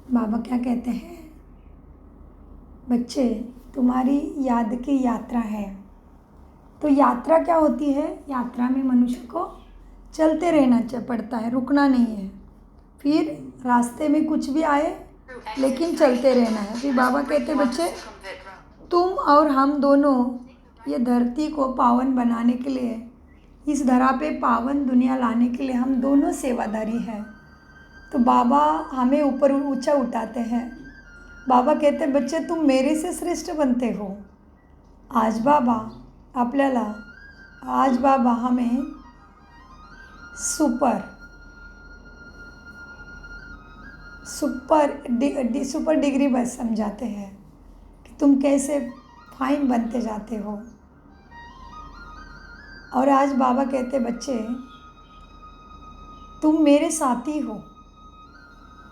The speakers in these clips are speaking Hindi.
बाबा क्या कहते हैं, बच्चे तुम्हारी याद की यात्रा है। तो यात्रा क्या होती है? यात्रा में मनुष्य को चलते रहना पड़ता है, रुकना नहीं है। फिर रास्ते में कुछ भी आए लेकिन चलते रहना है। फिर बाबा कहते बच्चे तुम और हम दोनों ये धरती को पावन बनाने के लिए, इस धरा पे पावन दुनिया लाने के लिए हम दोनों सेवादारी हैं। तो बाबा हमें ऊपर ऊंचा उठाते हैं। बाबा कहते बच्चे तुम मेरे से श्रेष्ठ बनते हो। आज बाबा हमें सुपर डिग्री बस समझाते हैं कि तुम कैसे फाइन बनते जाते हो। और आज बाबा कहते बच्चे तुम मेरे साथी हो,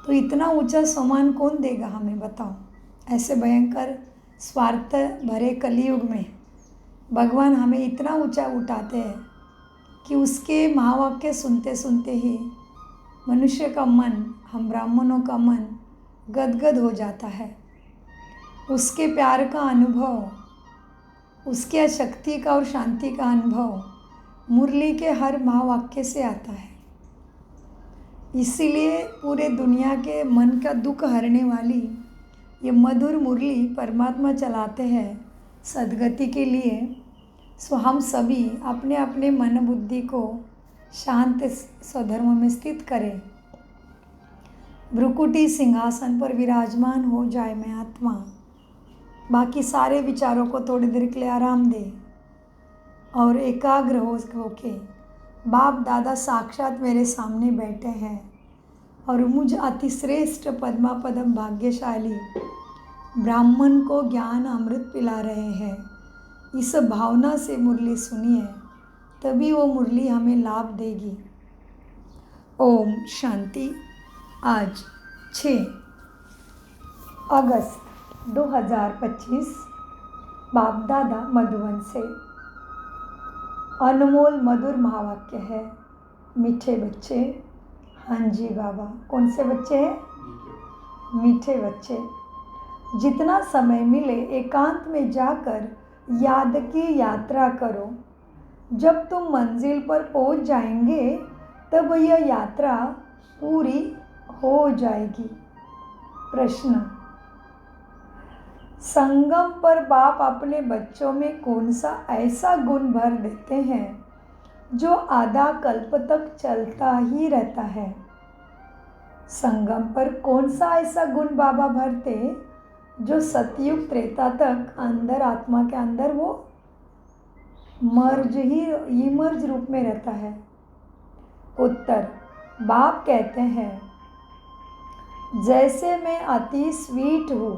तो इतना ऊंचा सम्मान कौन देगा हमें, बताओ। ऐसे भयंकर स्वार्थ भरे कलयुग में भगवान हमें इतना ऊंचा उठाते हैं कि उसके महावाक्य सुनते सुनते ही मनुष्य का मन, हम ब्राह्मणों का मन गदगद हो जाता है। उसके प्यार का अनुभव, उसके शक्ति का और शांति का अनुभव मुरली के हर महावाक्य से आता है। इसीलिए पूरे दुनिया के मन का दुख हरने वाली ये मधुर मुरली परमात्मा चलाते हैं सद्गति के लिए। सो हम सभी अपने अपने मन बुद्धि को शांत स्वधर्म में स्थित करें। भ्रुकुटी सिंहासन पर विराजमान हो जाए मैं आत्मा, बाकी सारे विचारों को थोड़ी देर के लिए आराम दे और एकाग्र होके बाप दादा साक्षात मेरे सामने बैठे हैं और मुझ अतिश्रेष्ठ पद्मा पदम भाग्यशाली ब्राह्मण को ज्ञान अमृत पिला रहे हैं। इस भावना से मुरली सुनिए, तभी वो मुरली हमें लाभ देगी। ओम शांति। आज 6 अगस्त 2025 बाप दादा मधुबन से अनमोल मधुर महावाक्य है। मीठे बच्चे, हाँ जी बाबा। कौन से बच्चे हैं? मीठे बच्चे। जितना समय मिले एकांत में जाकर याद की यात्रा करो। जब तुम मंजिल पर पहुंच जाएंगे तब यह यात्रा पूरी हो जाएगी। प्रश्न, संगम पर बाप अपने बच्चों में कौन सा ऐसा गुण भर देते हैं जो आधा कल्प तक चलता ही रहता है? संगम पर कौन सा ऐसा गुण बाबा भरते जो सतयुग त्रेता तक अंदर आत्मा के अंदर वो इमर्ज रूप में रहता है? उत्तर, बाप कहते हैं जैसे मैं अति स्वीट हूँ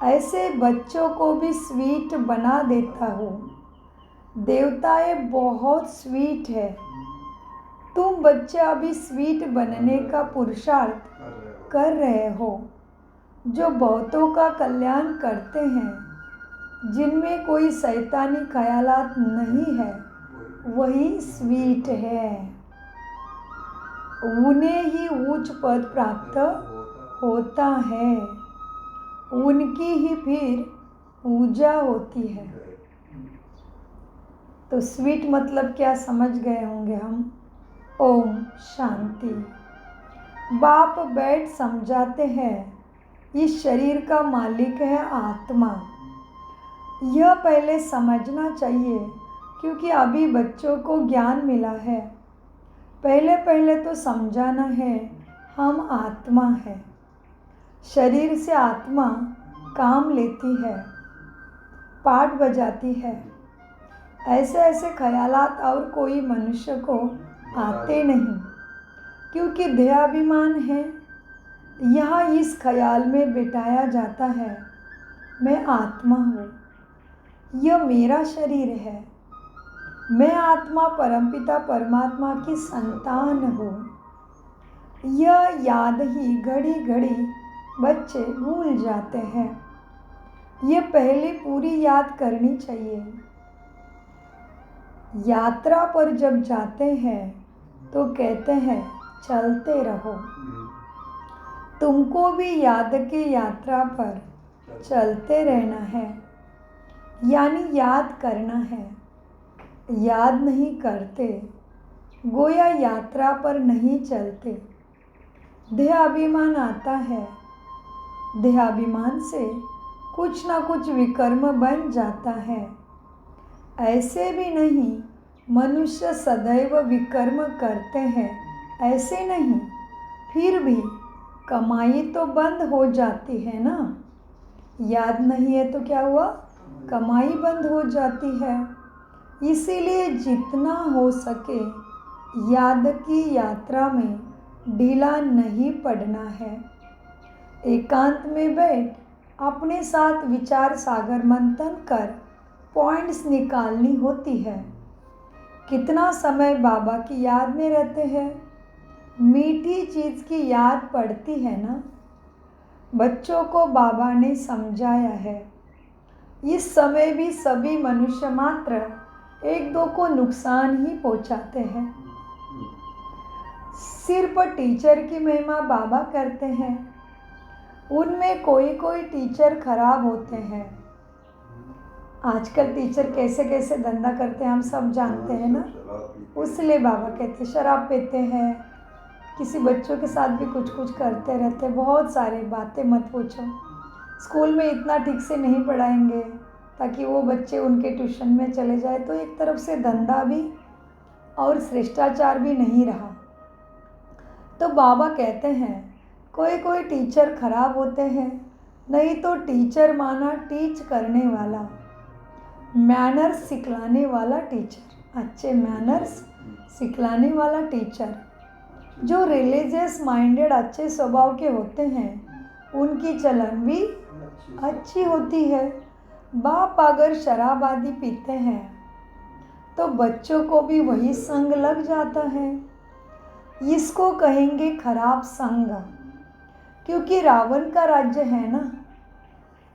ऐसे बच्चों को भी स्वीट बना देता हूँ। देवताएं बहुत स्वीट है, तुम बच्चे अभी स्वीट बनने का पुरुषार्थ कर रहे हो। जो बहुतों का कल्याण करते हैं, जिनमें कोई शैतानी ख्यालात नहीं है, वही स्वीट है। उन्हें ही उच्च पद प्राप्त होता है, उनकी ही फिर पूजा होती है। तो स्वीट मतलब क्या समझ गए होंगे हम। ओम शांति। बाप बैठ समझाते हैं इस शरीर का मालिक है आत्मा। यह पहले समझना चाहिए क्योंकि अभी बच्चों को ज्ञान मिला है। पहले तो समझाना है हम आत्मा है। शरीर से आत्मा काम लेती है, पाठ बजाती है। ऐसे ख्यालात और कोई मनुष्य को आते नहीं क्योंकि देहाभिमान है। यहाँ इस ख्याल में बिठाया जाता है मैं आत्मा हूँ, यह मेरा शरीर है, मैं आत्मा परमपिता परमात्मा की संतान हूँ। यह याद ही घड़ी घड़ी बच्चे भूल जाते हैं। ये पहले पूरी याद करनी चाहिए। यात्रा पर जब जाते हैं तो कहते हैं चलते रहो। तुमको भी याद की यात्रा पर चलते रहना है, यानी याद करना है। याद नहीं करते, गोया यात्रा पर नहीं चलते। देहाभिमान आता है, देहाभिमान से कुछ ना कुछ विकर्म बन जाता है। ऐसे भी नहीं मनुष्य सदैव विकर्म करते हैं, ऐसे नहीं, फिर भी कमाई तो बंद हो जाती है ना। याद नहीं है तो क्या हुआ, कमाई बंद हो जाती है। इसीलिए जितना हो सके याद की यात्रा में ढीला नहीं पड़ना है। एकांत में बैठ अपने साथ विचार सागर मंथन कर पॉइंट्स निकालनी होती है। कितना समय बाबा की याद में रहते हैं, मीठी चीज़ की याद पड़ती है ना। बच्चों को बाबा ने समझाया है, इस समय भी सभी मनुष्य मात्र एक दो को नुकसान ही पहुंचाते हैं। सिर्फ टीचर की महिमा बाबा करते हैं, उनमें कोई कोई टीचर खराब होते हैं। आजकल टीचर कैसे कैसे धंधा करते हैं हम सब जानते हैं ना। उसलिए बाबा कहते शराब पीते हैं, किसी बच्चों के साथ भी कुछ कुछ करते रहते, बहुत सारी बातें मत पूछो। स्कूल में इतना ठीक से नहीं पढ़ाएंगे ताकि वो बच्चे उनके ट्यूशन में चले जाए, तो एक तरफ से धंधा भी और शिष्टाचार भी नहीं रहा। तो बाबा कहते हैं कोई कोई टीचर खराब होते हैं, नहीं तो टीचर माना टीच करने वाला, मैनर्स सिखलाने वाला टीचर, अच्छे मैनर्स सिखलाने वाला टीचर। जो रिलीजियस माइंडेड अच्छे स्वभाव के होते हैं उनकी चलन भी अच्छी होती है। बाप अगर शराब आदि पीते हैं तो बच्चों को भी वही संग लग जाता है। इसको कहेंगे खराब संग, क्योंकि रावण का राज्य है ना।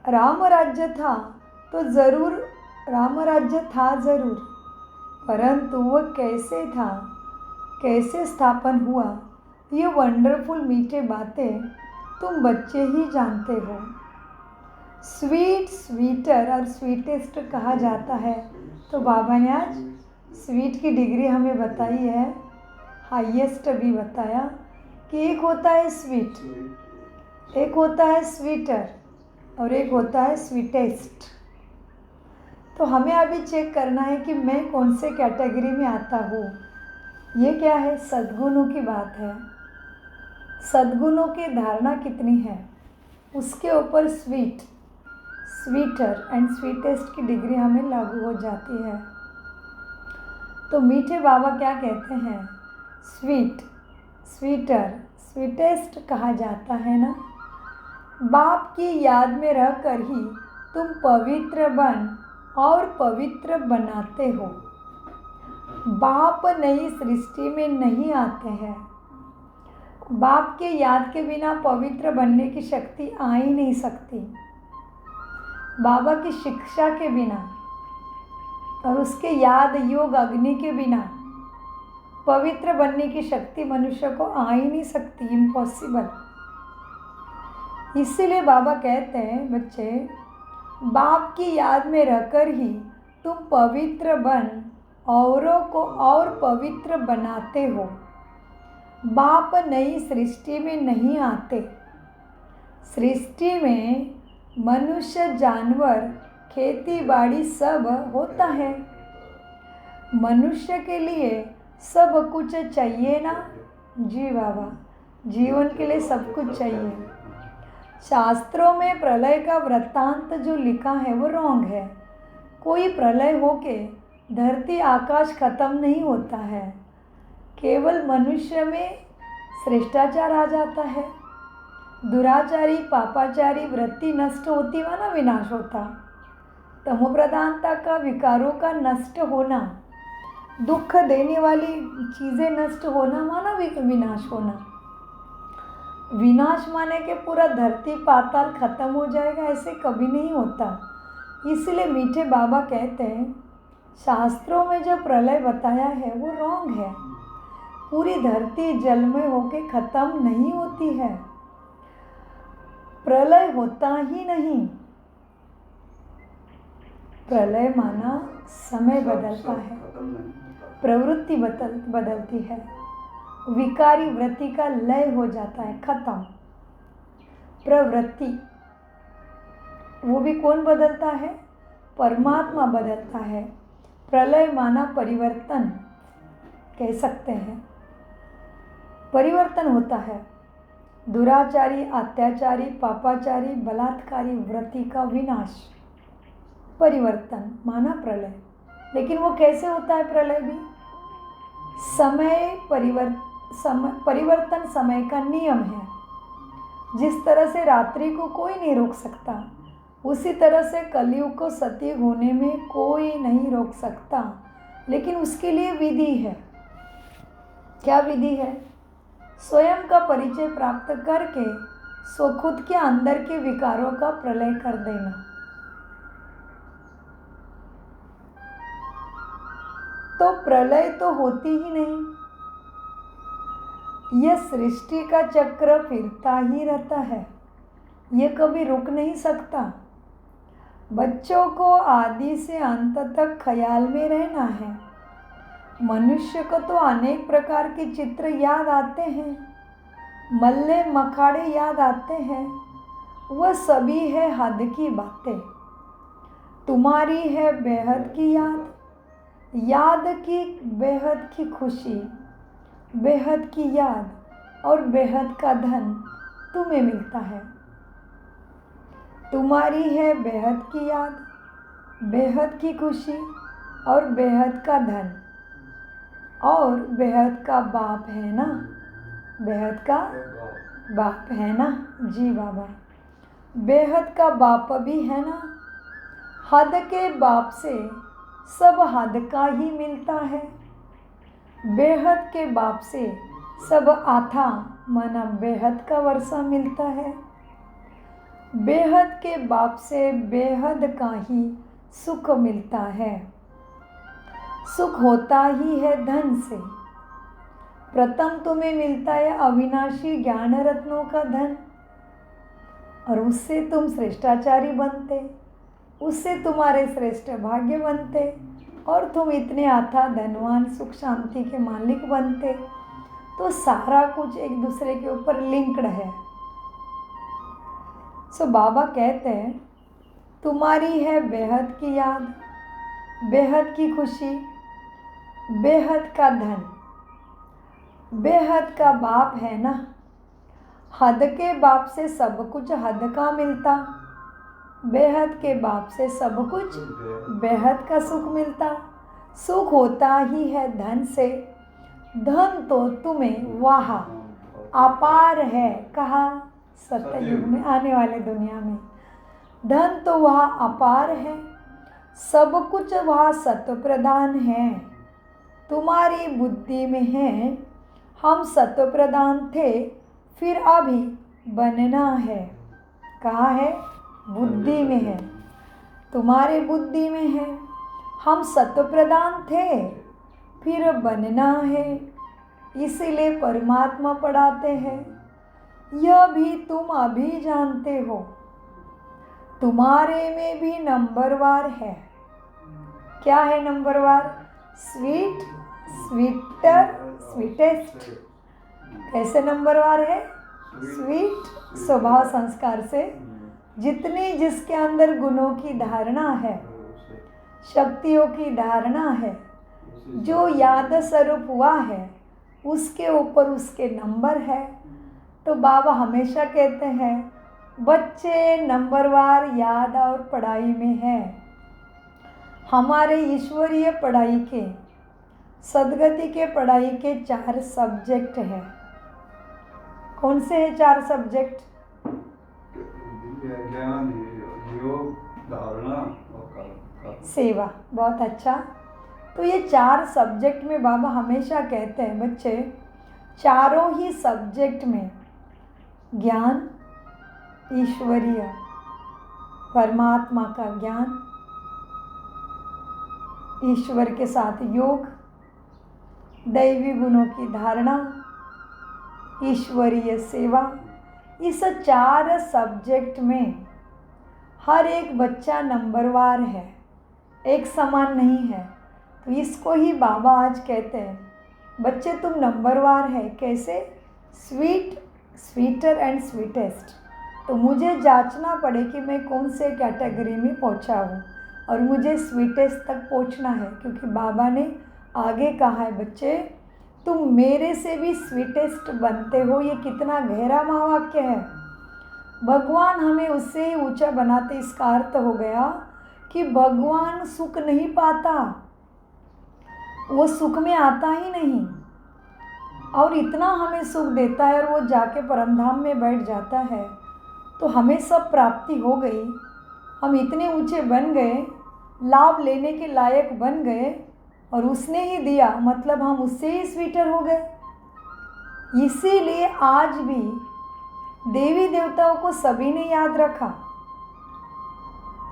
राम राज्य था तो ज़रूर, राम राज्य था ज़रूर, परंतु वह कैसे था, कैसे स्थापन हुआ, ये वंडरफुल मीठे बातें तुम बच्चे ही जानते हो। स्वीट, स्वीटर और स्वीटेस्ट कहा जाता है। तो बाबा ने आज स्वीट की डिग्री हमें बताई है, हाईएस्ट भी बताया कि एक होता है स्वीट, एक होता है स्वीटर और एक होता है स्वीटेस्ट। तो हमें अभी चेक करना है कि मैं कौन से कैटेगरी में आता हूँ। ये क्या है, सद्गुणों की बात है। सद्गुणों की धारणा कितनी है उसके ऊपर स्वीट, स्वीटर एंड स्वीटेस्ट की डिग्री हमें लागू हो जाती है। तो मीठे बाबा क्या कहते हैं, स्वीट, स्वीटर, स्वीटेस्ट कहा जाता है ना। बाप की याद में रहकर ही तुम पवित्र बन और पवित्र बनाते हो। बाप नई सृष्टि में नहीं आते हैं। बाप के याद के बिना पवित्र बनने की शक्ति आ ही नहीं सकती। बाबा की शिक्षा के बिना और उसके याद योग अग्नि के बिना पवित्र बनने की शक्ति मनुष्य को आ ही नहीं सकती, इम्पॉसिबल। इसीलिए बाबा कहते हैं बच्चे, बाप की याद में रहकर ही तुम पवित्र बन औरों को और पवित्र बनाते हो। बाप नई सृष्टि में नहीं आते। सृष्टि में मनुष्य, जानवर, खेती बाड़ी सब होता है। मनुष्य के लिए सब कुछ चाहिए ना। जी बाबा, जीवन के लिए सब कुछ चाहिए। शास्त्रों में प्रलय का वृत्तांत जो लिखा है वो रॉन्ग है। कोई प्रलय होके धरती आकाश खत्म नहीं होता है, केवल मनुष्य में श्रेष्ठाचार आ जाता है। दुराचारी, पापाचारी वृत्ति नष्ट होती माना विनाश होता। तमोप्रधानता का, विकारों का नष्ट होना, दुख देने वाली चीज़ें नष्ट होना माना विनाश होना। विनाश माने के पूरा धरती पाताल खत्म हो जाएगा, ऐसे कभी नहीं होता। इसलिए मीठे बाबा कहते हैं शास्त्रों में जो प्रलय बताया है वो रॉन्ग है। पूरी धरती जलमय होके ख़त्म नहीं होती है। प्रलय होता ही नहीं। प्रलय माना समय बदलता है, प्रवृत्ति बदलती है, विकारी वृत्ति का लय हो जाता है, खत्म। प्रवृत्ति वो भी कौन बदलता है? परमात्मा बदलता है। प्रलय माना परिवर्तन कह सकते हैं, परिवर्तन होता है। दुराचारी, अत्याचारी, पापाचारी, बलात्कारी वृत्ति का विनाश, परिवर्तन माना प्रलय। लेकिन वो कैसे होता है प्रलय भी? परिवर्तन समय का नियम है। जिस तरह से रात्रि को कोई नहीं रोक सकता, उसी तरह से कलयुग को सतयुग होने में कोई नहीं रोक सकता। लेकिन उसके लिए विधि है। क्या विधि है? स्वयं का परिचय प्राप्त करके सो खुद के अंदर के विकारों का प्रलय कर देना। तो प्रलय तो होती ही नहीं, यह सृष्टि का चक्र फिरता ही रहता है, यह कभी रुक नहीं सकता। बच्चों को आदि से अंत तक ख्याल में रहना है। मनुष्य को तो अनेक प्रकार के चित्र याद आते हैं, मल्ले मखाड़े याद आते हैं, वह सभी है हद की बातें। तुम्हारी है बेहद की याद, याद की बेहद की खुशी, बेहद की याद और बेहद का धन तुम्हें मिलता है। तुम्हारी है बेहद की याद, बेहद की खुशी और बेहद का धन, और बेहद का बाप है ना, बेहद का बाप है ना जी बाबा, बेहद का बाप भी है ना। हद के बाप से सब हद का ही मिलता है, बेहद के बाप से सब आथा माना बेहद का वर्षा मिलता है। बेहद के बाप से बेहद का ही सुख मिलता है। सुख होता ही है धन से। प्रथम तुम्हें मिलता है अविनाशी ज्ञान रत्नों का धन, और उससे तुम श्रेष्ठाचारी बनते, उससे तुम्हारे श्रेष्ठ भाग्य बनते, और तुम इतने अथाह धनवान सुख शांति के मालिक बनते। तो सारा कुछ एक दूसरे के ऊपर लिंक्ड है। सो बाबा कहते हैं तुम्हारी है बेहद की याद, बेहद की खुशी, बेहद का धन, बेहद का बाप है ना। हद के बाप से सब कुछ हद का मिलता, बेहद के बाप से सब कुछ बेहद का सुख मिलता। सुख होता ही है धन से। धन तो तुम्हें वहाँ अपार है, कहाँ? सतयुग में, आने वाले दुनिया में। धन तो वहाँ अपार है, सब कुछ वहाँ सत्व प्रधान है। तुम्हारी बुद्धि में है हम सत्व प्रधान थे, फिर अभी बनना है। कहाँ है? बुद्धि में है। तुम्हारे बुद्धि में है हम सत्व प्रधान थे, फिर बनना है। इसीलिए परमात्मा पढ़ाते हैं, यह भी तुम अभी जानते हो। तुम्हारे में भी नंबरवार है। क्या है नंबरवार? Sweet, sweater, sweetest. कैसे नंबरवार है? स्वीट स्वभाव संस्कार से। जितनी जिसके अंदर गुणों की धारणा है, शक्तियों की धारणा है, जो याद स्वरूप हुआ है, उसके ऊपर उसके नंबर है। तो बाबा हमेशा कहते हैं बच्चे नंबरवार याद और पढ़ाई में है। हमारे ईश्वरीय पढ़ाई के, सदगति के पढ़ाई के 4 सब्जेक्ट हैं। कौन से हैं 4 सब्जेक्ट? ज्ञान, योग, धारणा और सेवा। बहुत अच्छा। तो ये 4 सब्जेक्ट में बाबा हमेशा कहते हैं बच्चे, चारों ही सब्जेक्ट में ज्ञान, ईश्वरीय परमात्मा का ज्ञान, ईश्वर के साथ योग, दैवी गुणों की धारणा, ईश्वरीय सेवा, इस 4 सब्जेक्ट में हर एक बच्चा नंबरवार है, एक समान नहीं है। तो इसको ही बाबा आज कहते हैं, बच्चे तुम नंबरवार है। कैसे? Sweet, sweeter and sweetest. तो मुझे जांचना पड़े कि मैं कौन से कैटेगरी में पहुंचा हूँ, और मुझे स्वीटेस्ट तक पहुंचना है, क्योंकि बाबा ने आगे कहा है, बच्चे तुम मेरे से भी स्वीटेस्ट बनते हो। ये कितना गहरा महावाक्य है। भगवान हमें उससे ही ऊंचा बनाते। इसका अर्थ हो गया कि भगवान सुख नहीं पाता, वो सुख में आता ही नहीं, और इतना हमें सुख देता है, और वो जाके परमधाम में बैठ जाता है। तो हमें सब प्राप्ति हो गई, हम इतने ऊंचे बन गए, लाभ लेने के लायक बन गए, और उसने ही दिया, मतलब हम उससे ही स्वीटर हो गए। इसीलिए आज भी देवी देवताओं को सभी ने याद रखा,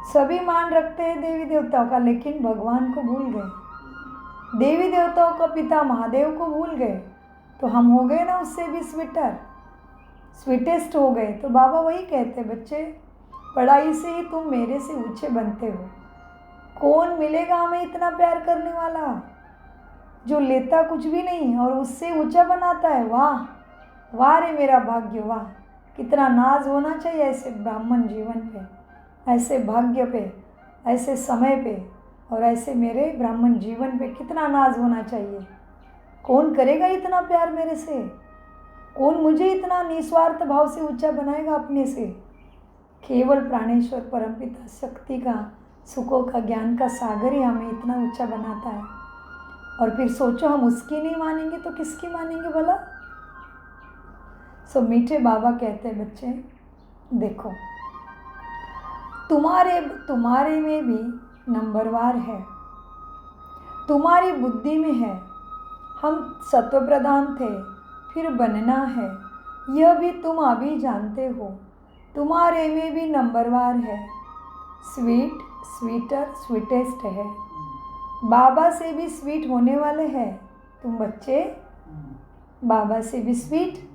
सभी मान रखते हैं देवी देवताओं का, लेकिन भगवान को भूल गए। देवी देवताओं का पिता महादेव को भूल गए, तो हम हो गए ना उससे भी स्वीटर, स्वीटेस्ट हो गए। तो बाबा वही कहते, बच्चे पढ़ाई से ही तुम मेरे से ऊंचे बनते हो। कौन मिलेगा हमें इतना प्यार करने वाला, जो लेता कुछ भी नहीं और उससे ऊंचा बनाता है? वाह वाह रे मेरा भाग्य, वाह कितना नाज होना चाहिए ऐसे ब्राह्मण जीवन पे, ऐसे भाग्य पे, ऐसे समय पे, और ऐसे मेरे ब्राह्मण जीवन पे कितना नाज होना चाहिए। कौन करेगा इतना प्यार मेरे से? कौन मुझे इतना निस्वार्थ भाव से ऊंचा बनाएगा अपने से? केवल प्राणेश्वर परमपिता शक्ति का, सुखों का, ज्ञान का सागर ही हमें इतना ऊंचा बनाता है। और फिर सोचो, हम उसकी नहीं मानेंगे तो किसकी मानेंगे भला? सो मीठे बाबा कहते हैं, बच्चे देखो तुम्हारे में भी नंबरवार है, तुम्हारी बुद्धि में है। हम सत्व प्रधान थे, फिर बनना है, यह भी तुम अभी जानते हो। तुम्हारे में भी नंबरवार है, स्वीट, स्वीटर, स्वीटेस्ट है। बाबा से भी स्वीट होने वाले हैं तुम बच्चे, बाबा से भी स्वीट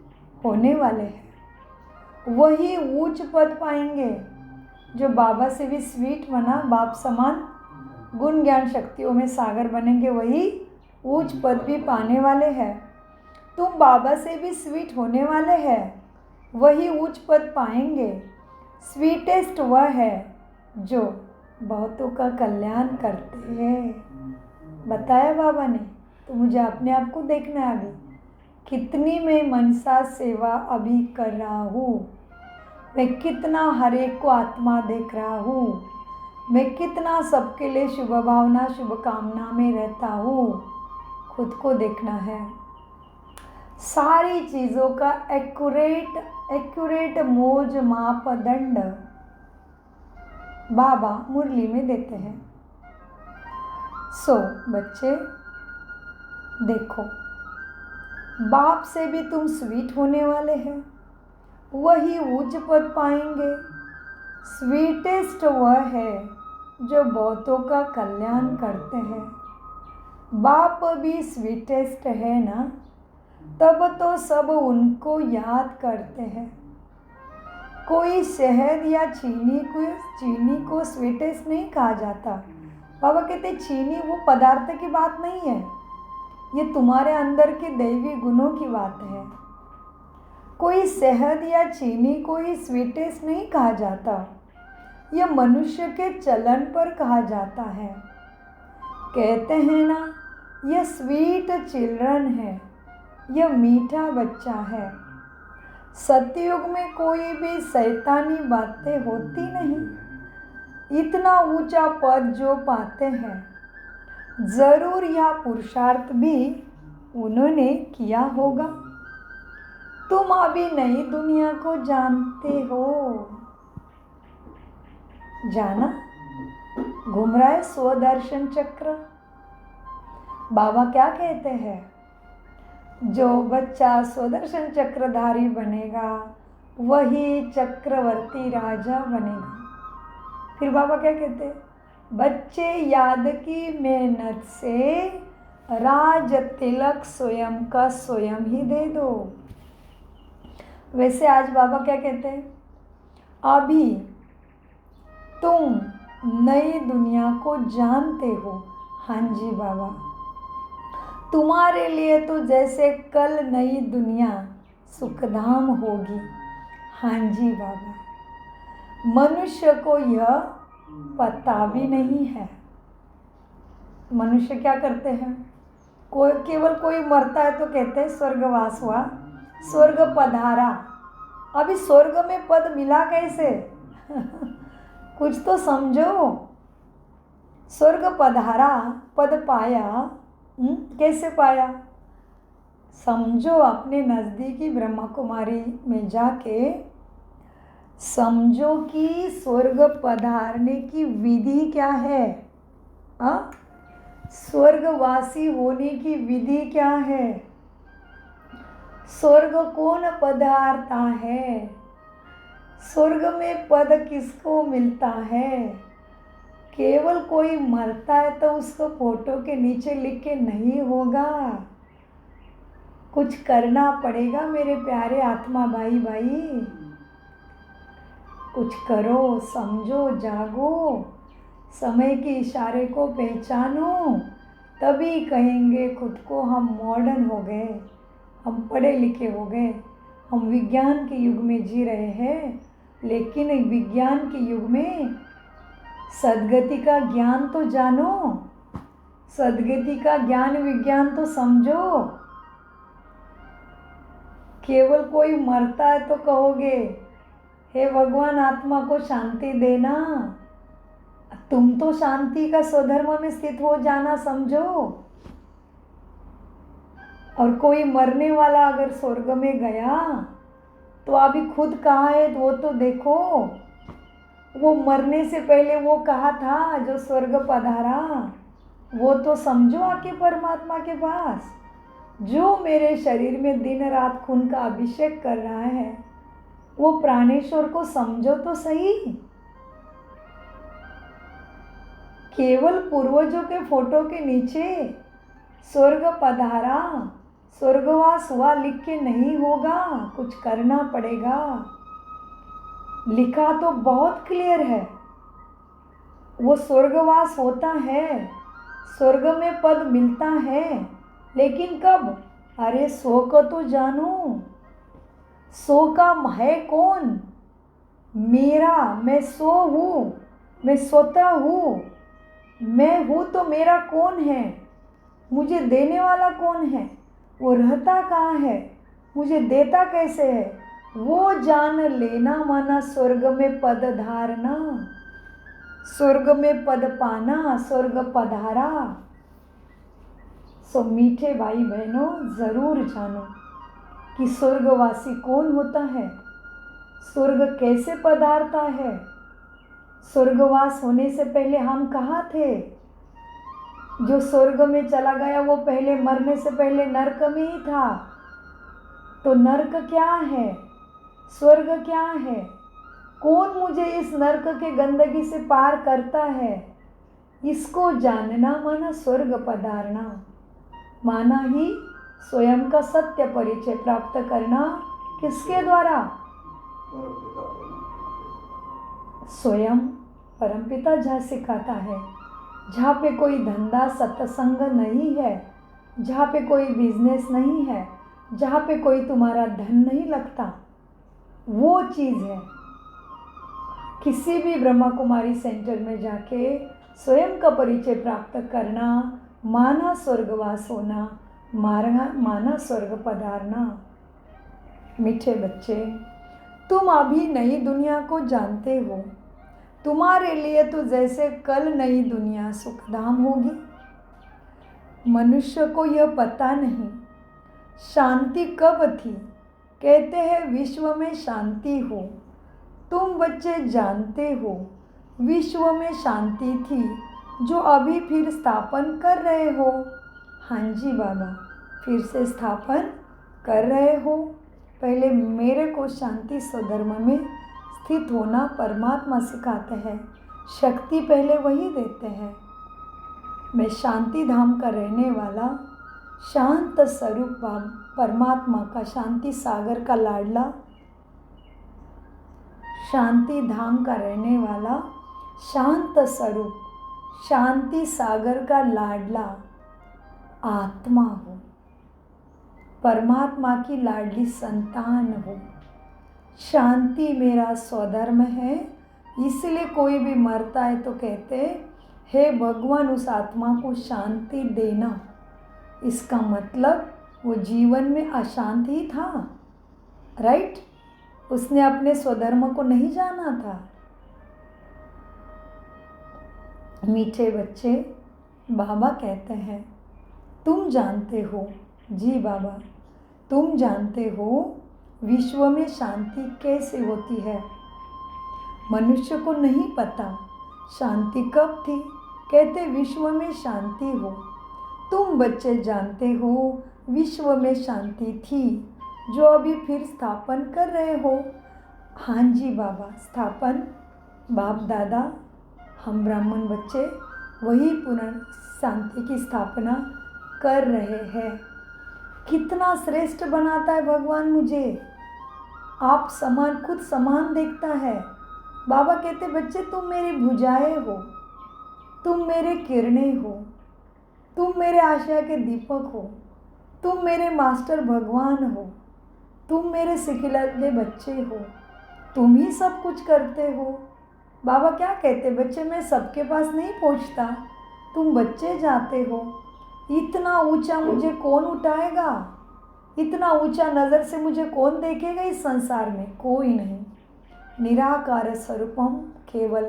होने वाले हैं। वही ऊंच पद पाएंगे जो बाबा से भी स्वीट बना, बाप समान गुण ज्ञान शक्तियों में सागर बनेंगे, वही ऊंच पद भी पाने वाले हैं। तुम बाबा से भी स्वीट होने वाले हैं, वही ऊंच पद पाएंगे। स्वीटेस्ट वह है जो बहुतों का कल्याण करते हैं। बताया बाबा ने। तो मुझे अपने आप को देखना है, अभी कितनी मैं मनसा सेवा अभी कर रहा हूँ, मैं कितना हर एक को आत्मा देख रहा हूँ, मैं कितना सबके लिए शुभ भावना शुभ कामना में रहता हूँ। खुद को देखना है। सारी चीज़ों का एक्यूरेट मोज मापदंड बाबा मुरली में देते हैं। सो बच्चे देखो, बाप से भी तुम स्वीट होने वाले हैं, वही उच्च पद पाएंगे। स्वीटेस्ट वह है जो बहुतों का कल्याण करते हैं। बाप भी स्वीटेस्ट है ना, तब तो सब उनको याद करते हैं। कोई शहद या चीनी को स्वीटेस्ट नहीं कहा जाता। बाबा कहते चीनी वो पदार्थ की बात नहीं है, ये तुम्हारे अंदर के दैवी गुणों की बात है। कोई शहद या चीनी को ही स्वीटेस्ट नहीं कहा जाता, यह मनुष्य के चलन पर कहा जाता है। कहते हैं ना, यह स्वीट चिल्ड्रन है, यह मीठा बच्चा है। सतयुग में कोई भी शैतानी बातें होती नहीं। इतना ऊंचा पद जो पाते हैं, जरूर यह पुरुषार्थ भी उन्होंने किया होगा। तुम अभी नई दुनिया को जानते हो। जाना घूम रहा है स्वदर्शन चक्र। बाबा क्या कहते हैं, जो बच्चा स्वदर्शन चक्रधारी बनेगा वही चक्रवर्ती राजा बनेगा। फिर बाबा क्या कहते हैं, बच्चे याद की मेहनत से राज तिलक स्वयं का स्वयं ही दे दो। वैसे आज बाबा क्या कहते हैं, अभी तुम नई दुनिया को जानते हो। हाँ जी बाबा, तुम्हारे लिए तो जैसे कल नई दुनिया सुखधाम होगी। हाँ जी बाबा, मनुष्य को यह पता भी नहीं है। मनुष्य क्या करते हैं, केवल कोई मरता है तो कहते हैं स्वर्गवास हुआ, स्वर्ग पधारा। अभी स्वर्ग में पद मिला कैसे? कुछ तो समझो। स्वर्ग पधारा, पद पाया, कैसे पाया? समझो, अपने नज़दीकी ब्रह्मा कुमारी में जाके समझो कि स्वर्ग पधारने की विधि क्या है। स्वर्गवासी होने की विधि क्या है? स्वर्ग कौन पधारता है? स्वर्ग में पद किसको मिलता है? केवल कोई मरता है तो उसको फोटो के नीचे लिख के नहीं होगा, कुछ करना पड़ेगा मेरे प्यारे आत्मा भाई भाई। कुछ करो, समझो, जागो, समय के इशारे को पहचानो, तभी कहेंगे खुद को हम मॉडर्न हो गए, हम पढ़े लिखे हो गए, हम विज्ञान के युग में जी रहे हैं। लेकिन विज्ञान के युग में सद्गति का ज्ञान तो जानो, सद्गति का ज्ञान विज्ञान तो समझो। केवल कोई मरता है तो कहोगे हे भगवान आत्मा को शांति देना, तुम तो शांति का स्वधर्म में स्थित हो जाना समझो। और कोई मरने वाला अगर स्वर्ग में गया तो अभी खुद कहाँ है वो तो देखो, वो मरने से पहले वो कहा था जो स्वर्ग पधारा, वो तो समझो आके परमात्मा के पास। जो मेरे शरीर में दिन रात खून का अभिषेक कर रहा है वो प्राणेश्वर को समझो तो सही। केवल पूर्वजों के फोटो के नीचे स्वर्ग पधारा, स्वर्गवास हुआ लिख के नहीं होगा, कुछ करना पड़ेगा। लिखा तो बहुत क्लियर है, वो स्वर्गवास होता है, स्वर्ग में पद मिलता है, लेकिन कब? अरे सो को तो जानो, सो का है कौन? मेरा, मैं सो हूँ, मैं सोता हूँ, मैं हूँ तो मेरा कौन है? मुझे देने वाला कौन है? वो रहता कहाँ है? मुझे देता कैसे है? वो जान लेना माना स्वर्ग में पद धारना, स्वर्ग में पद पाना, स्वर्ग पधारा। सो मीठे भाई बहनों, ज़रूर जानो कि स्वर्गवासी कौन होता है, स्वर्ग कैसे पधारता है। स्वर्गवास होने से पहले हम कहाँ थे? जो स्वर्ग में चला गया वो पहले मरने से पहले नरक में ही था। तो नरक क्या है, स्वर्ग क्या है? कौन मुझे इस नरक के गंदगी से पार करता है? इसको जानना माना स्वर्ग पधारना, माना ही स्वयं का सत्य परिचय प्राप्त करना। किसके द्वारा? स्वयं परमपिता जहाँ सिखाता है, जहाँ पे कोई धंधा सत्संग नहीं है, जहाँ पे कोई बिजनेस नहीं है, जहाँ पे कोई तुम्हारा धन नहीं लगता, वो चीज़ है। किसी भी ब्रह्मा कुमारी सेंटर में जाके स्वयं का परिचय प्राप्त करना माना स्वर्गवास होना, माना स्वर्ग पधारना। मीठे बच्चे, तुम अभी नई दुनिया को जानते हो, तुम्हारे लिए तो जैसे कल नई दुनिया सुखधाम होगी। मनुष्य को यह पता नहीं शांति कब थी। कहते हैं विश्व में शांति हो, तुम बच्चे जानते हो विश्व में शांति थी जो अभी फिर स्थापन कर रहे हो। हाँ जी बाबा, फिर से स्थापन कर रहे हो। पहले मेरे को शांति स्वधर्म में स्थित होना परमात्मा सिखाते हैं, शक्ति पहले वही देते हैं। मैं शांति धाम का रहने वाला शांत स्वरूप परमात्मा का शांति सागर का लाडला शांति धाम का रहने वाला शांत स्वरूप, शांति सागर का लाडला आत्मा हो, परमात्मा की लाडली संतान हो। शांति मेरा स्वधर्म है, इसलिए कोई भी मरता है तो कहते हे भगवान उस आत्मा को शांति देना। इसका मतलब वो जीवन में अशांत ही था, राइट? उसने अपने स्वधर्म को नहीं जाना था। मीठे बच्चे, बाबा कहते हैं तुम जानते हो, जी बाबा, तुम जानते हो विश्व में शांति कैसे होती है। मनुष्य को नहीं पता शांति कब थी, कहते विश्व में शांति हो। तुम बच्चे जानते हो विश्व में शांति थी, जो अभी फिर स्थापन कर रहे हो। हाँ जी बाबा, स्थापन बाप दादा, हम ब्राह्मण बच्चे वही पुनः शांति की स्थापना कर रहे हैं। कितना श्रेष्ठ बनाता है भगवान मुझे, आप समान, खुद समान देखता है। बाबा कहते बच्चे तुम मेरी भुजाएं हो, तुम मेरे किरणें हो, तुम मेरे आशा के दीपक हो, तुम मेरे मास्टर भगवान हो, तुम मेरे सिखिलते बच्चे हो, तुम ही सब कुछ करते हो। बाबा क्या कहते बच्चे मैं सबके पास नहीं पहुंचता, तुम बच्चे जाते हो। इतना ऊंचा मुझे कौन उठाएगा, इतना ऊंचा नज़र से मुझे कौन देखेगा इस संसार में, कोई नहीं। निराकार स्वरूपम, केवल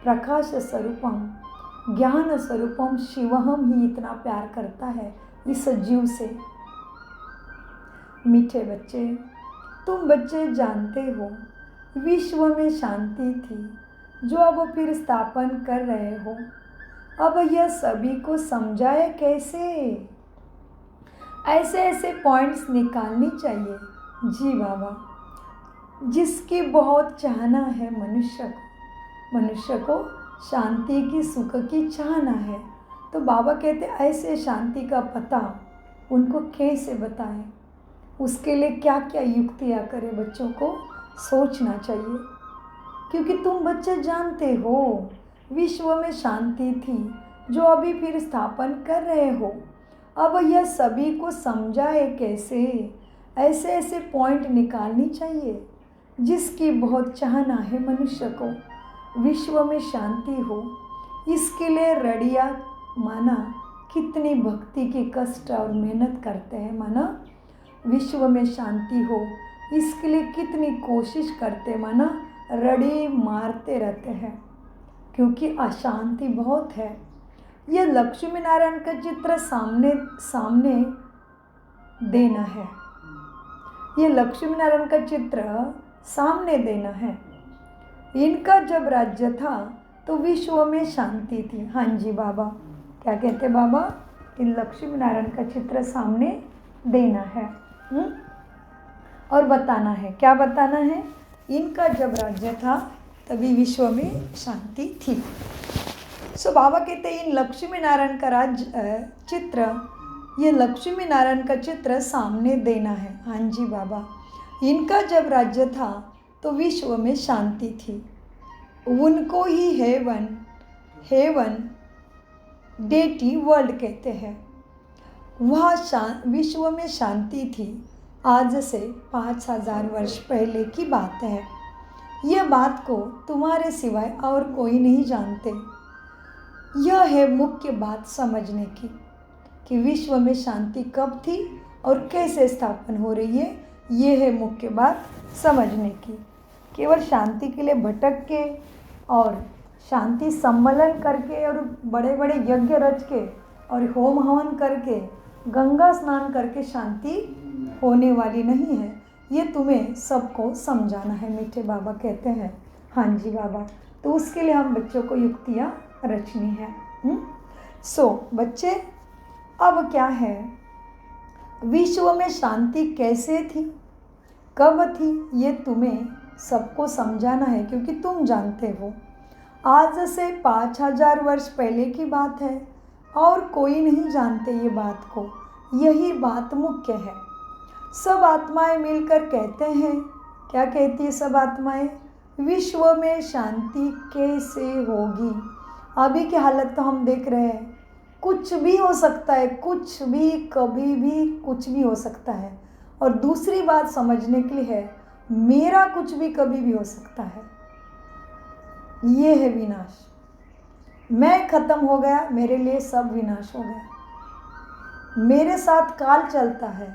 प्रकाश स्वरूपम, ज्ञान स्वरूपम शिवहम ही इतना प्यार करता है इस जीव से। मीठे बच्चे, तुम बच्चे जानते हो विश्व में शांति थी, जो अब फिर स्थापन कर रहे हो। अब यह सभी को समझाए कैसे, ऐसे ऐसे पॉइंट्स निकालनी चाहिए। जी बाबा, जिसकी बहुत चाहना है मनुष्य को शांति की, सुख की चाहना है, तो बाबा कहते ऐसे शांति का पता उनको कैसे बताएं, उसके लिए क्या क्या युक्तियाँ करें, बच्चों को सोचना चाहिए। क्योंकि तुम बच्चे जानते हो विश्व में शांति थी, जो अभी फिर स्थापन कर रहे हो। अब यह सभी को समझाए कैसे, ऐसे ऐसे पॉइंट निकालनी चाहिए। जिसकी बहुत चाहना है मनुष्य को विश्व में शांति हो, इसके लिए रड़िया माना कितनी भक्ति की कष्ट और मेहनत करते हैं। माना विश्व में शांति हो, इसके लिए कितनी कोशिश करते, माना रड़ी मारते रहते हैं, क्योंकि अशांति बहुत है। यह लक्ष्मी नारायण का चित्र सामने देना है, ये लक्ष्मी नारायण का चित्र सामने देना है। इनका जब राज्य था तो विश्व में शांति थी। हाँ जी बाबा, क्या कहते बाबा, इन लक्ष्मी नारायण का चित्र सामने देना है और बताना है। क्या बताना है, इनका जब राज्य था तभी विश्व में शांति थी। सो बाबा कहते इन लक्ष्मी नारायण का राज्य चित्र, ये लक्ष्मी नारायण का चित्र सामने देना है। हाँ जी बाबा, इनका जब राज्य था तो विश्व में शांति थी। उनको ही हेवन डेटी वर्ल्ड कहते हैं। वह विश्व में शांति थी, आज से 5000 वर्ष पहले की बात है। यह बात को तुम्हारे सिवाय और कोई नहीं जानते। यह है मुख्य बात समझने की कि विश्व में शांति कब थी और कैसे स्थापन हो रही है। ये है मुख्य बात समझने की। केवल शांति के लिए भटक के और शांति सम्मेलन करके और बड़े बड़े यज्ञ रच के और होम हवन करके गंगा स्नान करके शांति होने वाली नहीं है। ये तुम्हें सबको समझाना है, मीठे बाबा कहते हैं। हाँ जी बाबा, तो उसके लिए हम बच्चों को युक्तियाँ रचनी है। बच्चे, अब क्या है, विश्व में शांति कैसे थी, कब थी, ये तुम्हें सबको समझाना है, क्योंकि तुम जानते हो आज से 5000 वर्ष पहले की बात है और कोई नहीं जानते ये बात को। यही बात मुख्य है। सब आत्माएं मिलकर कहते हैं, क्या कहती है सब आत्माएं, विश्व में शांति कैसे होगी। अभी की हालत तो हम देख रहे हैं, कुछ भी हो सकता है, कुछ भी कभी भी कुछ भी हो सकता है। और दूसरी बात समझने के लिए है, मेरा कुछ भी कभी भी हो सकता है। ये है विनाश। मैं खत्म हो गया, मेरे लिए सब विनाश हो गया। मेरे साथ काल चलता है,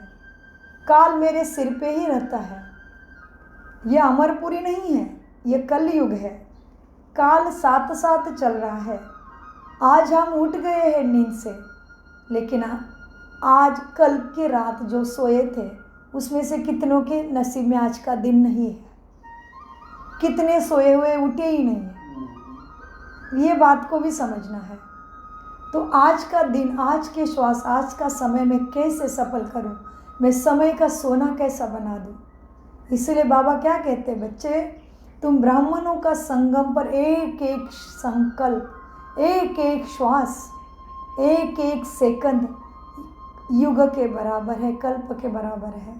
काल मेरे सिर पे ही रहता है। ये अमरपुरी नहीं है, ये कलयुग है। काल साथ साथ चल रहा है। आज हम उठ गए हैं नींद से, लेकिन आज कल की रात जो सोए थे उसमें से कितनों के नसीब में आज का दिन नहीं है। कितने सोए हुए उठे ही नहीं है। ये बात को भी समझना है। तो आज का दिन, आज के श्वास, आज का समय मैं कैसे सफल करूं, मैं समय का सोना कैसा बना दूं। इसलिए बाबा क्या कहते हैं, बच्चे तुम ब्राह्मणों का संगम पर एक एक संकल्प, एक एक श्वास, एक एक सेकंड युग के बराबर है, कल्प के बराबर है।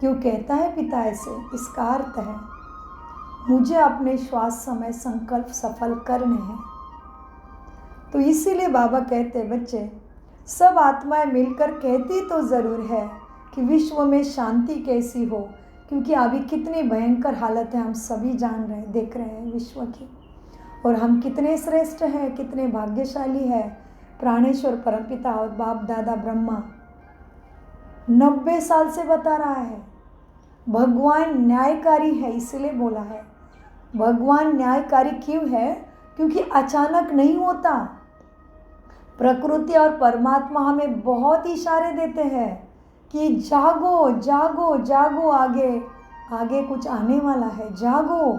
क्यों कहता है पिता ऐसे? इसका अर्थ है मुझे अपने श्वास समय संकल्प सफल करने हैं। तो इसीलिए बाबा कहते हैं, बच्चे सब आत्माएं मिलकर कहती तो ज़रूर है कि विश्व में शांति कैसी हो, क्योंकि अभी कितनी भयंकर हालत है हम सभी जान रहे हैं, देख रहे हैं विश्व की। और हम कितने श्रेष्ठ हैं, कितने भाग्यशाली हैं। प्राणेश्वर परमपिता और बाप दादा ब्रह्मा 90 साल से बता रहा है। भगवान न्यायकारी है, इसलिए बोला है। भगवान न्यायकारी क्यों है? क्योंकि अचानक नहीं होता। प्रकृति और परमात्मा हमें बहुत इशारे देते हैं कि जागो जागो जागो, आगे आगे कुछ आने वाला है, जागो।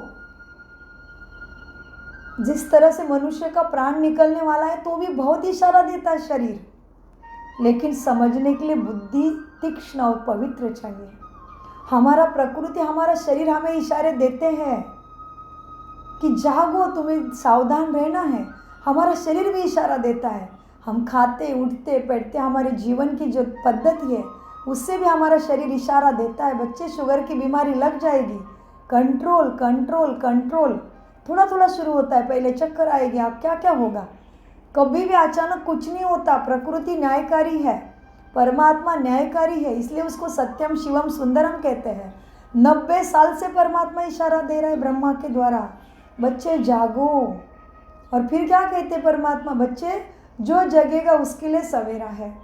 जिस तरह से मनुष्य का प्राण निकलने वाला है तो भी बहुत इशारा देता है शरीर, लेकिन समझने के लिए बुद्धि तीक्ष्ण और पवित्र चाहिए। हमारा प्रकृति, हमारा शरीर हमें इशारे देते हैं कि जागो, तुम्हें सावधान रहना है। हमारा शरीर भी इशारा देता है। हम खाते उठते बैठते, हमारे जीवन की जो पद्धति है उससे भी हमारा शरीर इशारा देता है, बच्चे शुगर की बीमारी लग जाएगी, कंट्रोल कंट्रोल कंट्रोल। थोड़ा थोड़ा शुरू होता है, पहले चक्कर आएगी, आप क्या क्या होगा। कभी भी अचानक कुछ नहीं होता। प्रकृति न्यायकारी है, परमात्मा न्यायकारी है, इसलिए उसको सत्यम शिवम सुंदरम कहते हैं। 90 साल से परमात्मा इशारा दे रहा है ब्रह्मा के द्वारा, बच्चे जागो। और फिर क्या कहते परमात्मा, बच्चे जो जगेगा उसके लिए सवेरा है।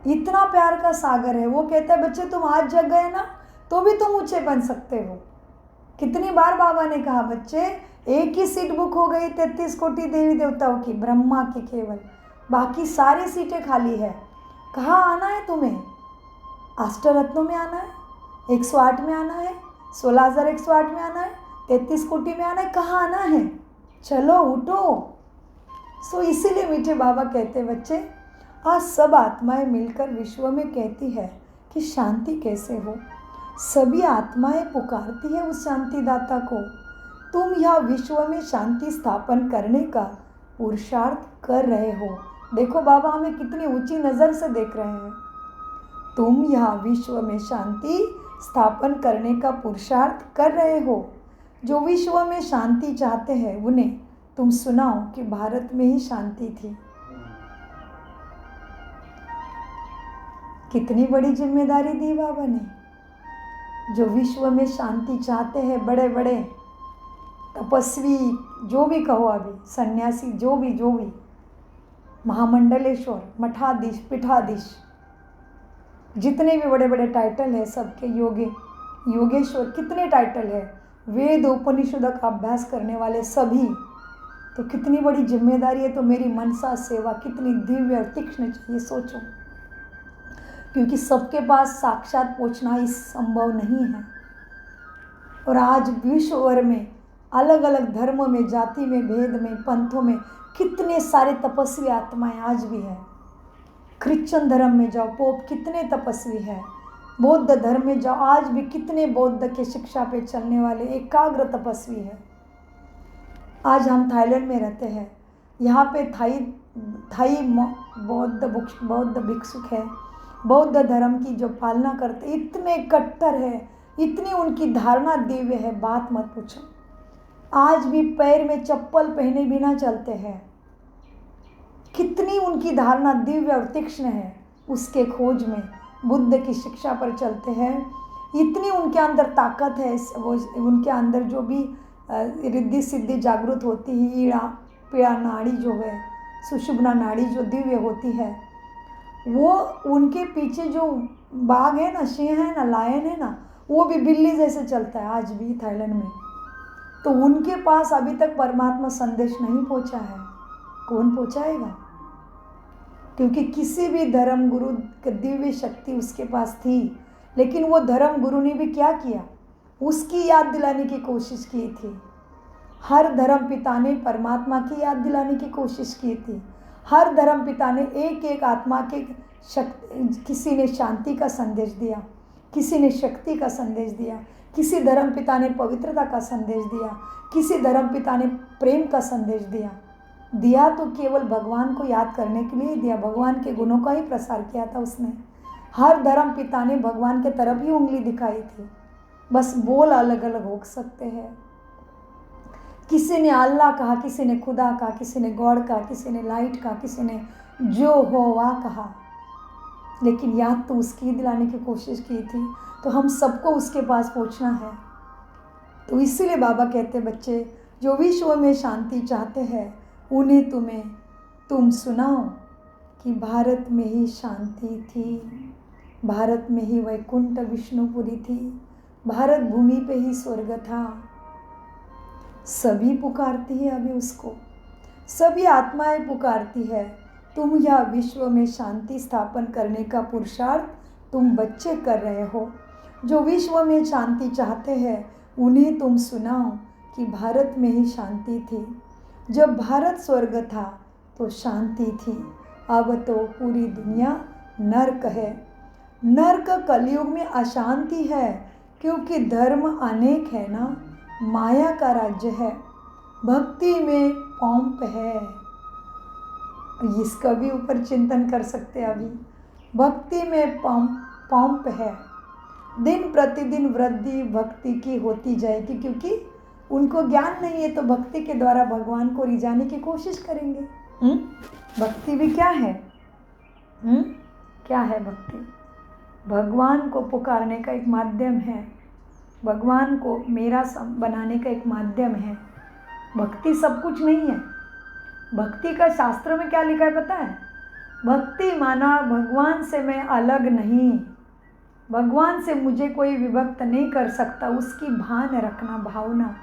इतना प्यार का सागर है। वो कहता है बच्चे तुम आज जग गए ना तो भी तुम ऊंचे बन सकते हो। कितनी बार बाबा ने कहा, बच्चे एक ही सीट बुक हो गई 33 कोटि देवी देवताओं की, ब्रह्मा की केवल, बाकी सारी सीटें खाली है। कहाँ आना है तुम्हें? अष्टरत्नों में आना है, 108 में आना है, 16,108 में आना है, 33 कोटि में आना है, कहाँ आना है? चलो उठो। सो इसीलिए मीठे बाबा कहते हैं, बच्चे आज सब आत्माएं मिलकर विश्व में कहती है कि शांति कैसे हो। सभी आत्माएं पुकारती है उस शांतिदाता को। तुम यह विश्व में शांति स्थापन करने का पुरुषार्थ कर रहे हो। देखो बाबा हमें कितनी ऊंची नज़र से देख रहे हैं। तुम यह विश्व में शांति स्थापन करने का पुरुषार्थ कर रहे हो। जो विश्व में शांति चाहते हैं उन्हें तुम सुनाओ कि भारत में ही शांति थी। कितनी बड़ी जिम्मेदारी दी बाबा ने। जो विश्व में शांति चाहते हैं, बड़े बड़े तपस्वी, जो भी कहो, अभी सन्यासी, जो भी महामंडलेश्वर, मठाधीश, पीठाधीश, जितने भी बड़े बड़े टाइटल है सबके, योगेश्वर, कितने टाइटल है, वेद उपनिषद का अभ्यास करने वाले सभी, तो कितनी बड़ी जिम्मेदारी है। तो मेरी मनसा सेवा कितनी दिव्य और तीक्ष्ण चाहिए, सोचो। क्योंकि सबके पास साक्षात पहुंचना ही संभव नहीं है। और आज विश्व भर में अलग अलग धर्मों में, जाति में, भेद में, पंथों में कितने सारे तपस्वी आत्माएं आज भी हैं। क्रिश्चियन धर्म में जाओ, पोप कितने तपस्वी हैं। बौद्ध धर्म में जाओ, आज भी कितने बौद्ध के शिक्षा पे चलने वाले एकाग्र तपस्वी हैं। आज हम थाईलैंड में रहते हैं, यहाँ पे थाई बौद्ध भिक्षुक है, बौद्ध धर्म की जो पालना करते, इतने कट्टर है, इतनी उनकी धारणा दिव्य है, बात मत पूछो। आज भी पैर में चप्पल पहने बिना चलते हैं। कितनी उनकी धारणा दिव्य और तीक्ष्ण है, उसके खोज में बुद्ध की शिक्षा पर चलते हैं। इतनी उनके अंदर ताकत है, वो उनके अंदर जो भी रिद्धि सिद्धि जागृत होती है, ईड़ा पीड़ा नाड़ी जो है, सुषुम्ना नाड़ी जो दिव्य होती है, वो उनके पीछे जो बाघ है ना, सिंह है ना, लायन है ना, वो भी बिल्ली जैसे चलता है आज भी थाईलैंड में। तो उनके पास अभी तक परमात्मा संदेश नहीं पहुंचा है। कौन पहुंचाएगा? क्योंकि किसी भी धर्म गुरु की दिव्य शक्ति उसके पास थी, लेकिन वो धर्म गुरु ने भी क्या किया, उसकी याद दिलाने की कोशिश की थी। हर धर्म पिता ने परमात्मा की याद दिलाने की कोशिश की थी। हर धर्म पिता ने एक एक आत्मा के किसी ने शांति का संदेश दिया, किसी ने शक्ति का संदेश दिया, किसी धर्म पिता ने पवित्रता का संदेश दिया, किसी धर्म पिता ने प्रेम का संदेश दिया तो केवल भगवान को याद करने के लिए दिया, भगवान के गुणों का ही प्रसार किया था उसने। हर धर्म पिता ने भगवान के तरफ ही उंगली दिखाई थी, बस बोल अलग अलग हो सकते हैं। किसी ने अल्लाह कहा, किसी ने खुदा कहा, किसी ने गॉड कहा, किसी ने लाइट कहा, किसी ने जो हो वह कहा, लेकिन याद तो उसकी दिलाने की कोशिश की थी। तो हम सबको उसके पास पहुंचना है। तो इसीलिए बाबा कहते बच्चे जो विश्व में शांति चाहते हैं उन्हें तुम सुनाओ कि भारत में ही शांति थी, भारत में ही वैकुंठ विष्णुपुरी थी, भारत भूमि पे ही स्वर्ग था। सभी पुकारती है अभी उसको, सभी आत्माएं पुकारती है। तुम यह विश्व में शांति स्थापन करने का पुरुषार्थ तुम बच्चे कर रहे हो। जो विश्व में शांति चाहते हैं उन्हें तुम सुनाओ कि भारत में ही शांति थी। जब भारत स्वर्ग था तो शांति थी, अब तो पूरी दुनिया नर्क है। नर्क कलयुग में अशांति है, क्योंकि धर्म अनेक है ना, माया का राज्य है, भक्ति में पंप है। इसका भी ऊपर चिंतन कर सकते हैं अभी। भक्ति में पंप है, दिन प्रतिदिन वृद्धि भक्ति की होती जाएगी, क्योंकि उनको ज्ञान नहीं है तो भक्ति के द्वारा भगवान को रिझाने की कोशिश करेंगे। भक्ति भी क्या है? क्या है भक्ति? भगवान को पुकारने का एक माध्यम है, भगवान को मेरा बनाने का एक माध्यम है। भक्ति सब कुछ नहीं है। भक्ति का शास्त्र में क्या लिखा है पता है? भक्ति माना भगवान से मैं अलग नहीं, भगवान से मुझे कोई विभक्त नहीं कर सकता, उसकी भान रखना, भावना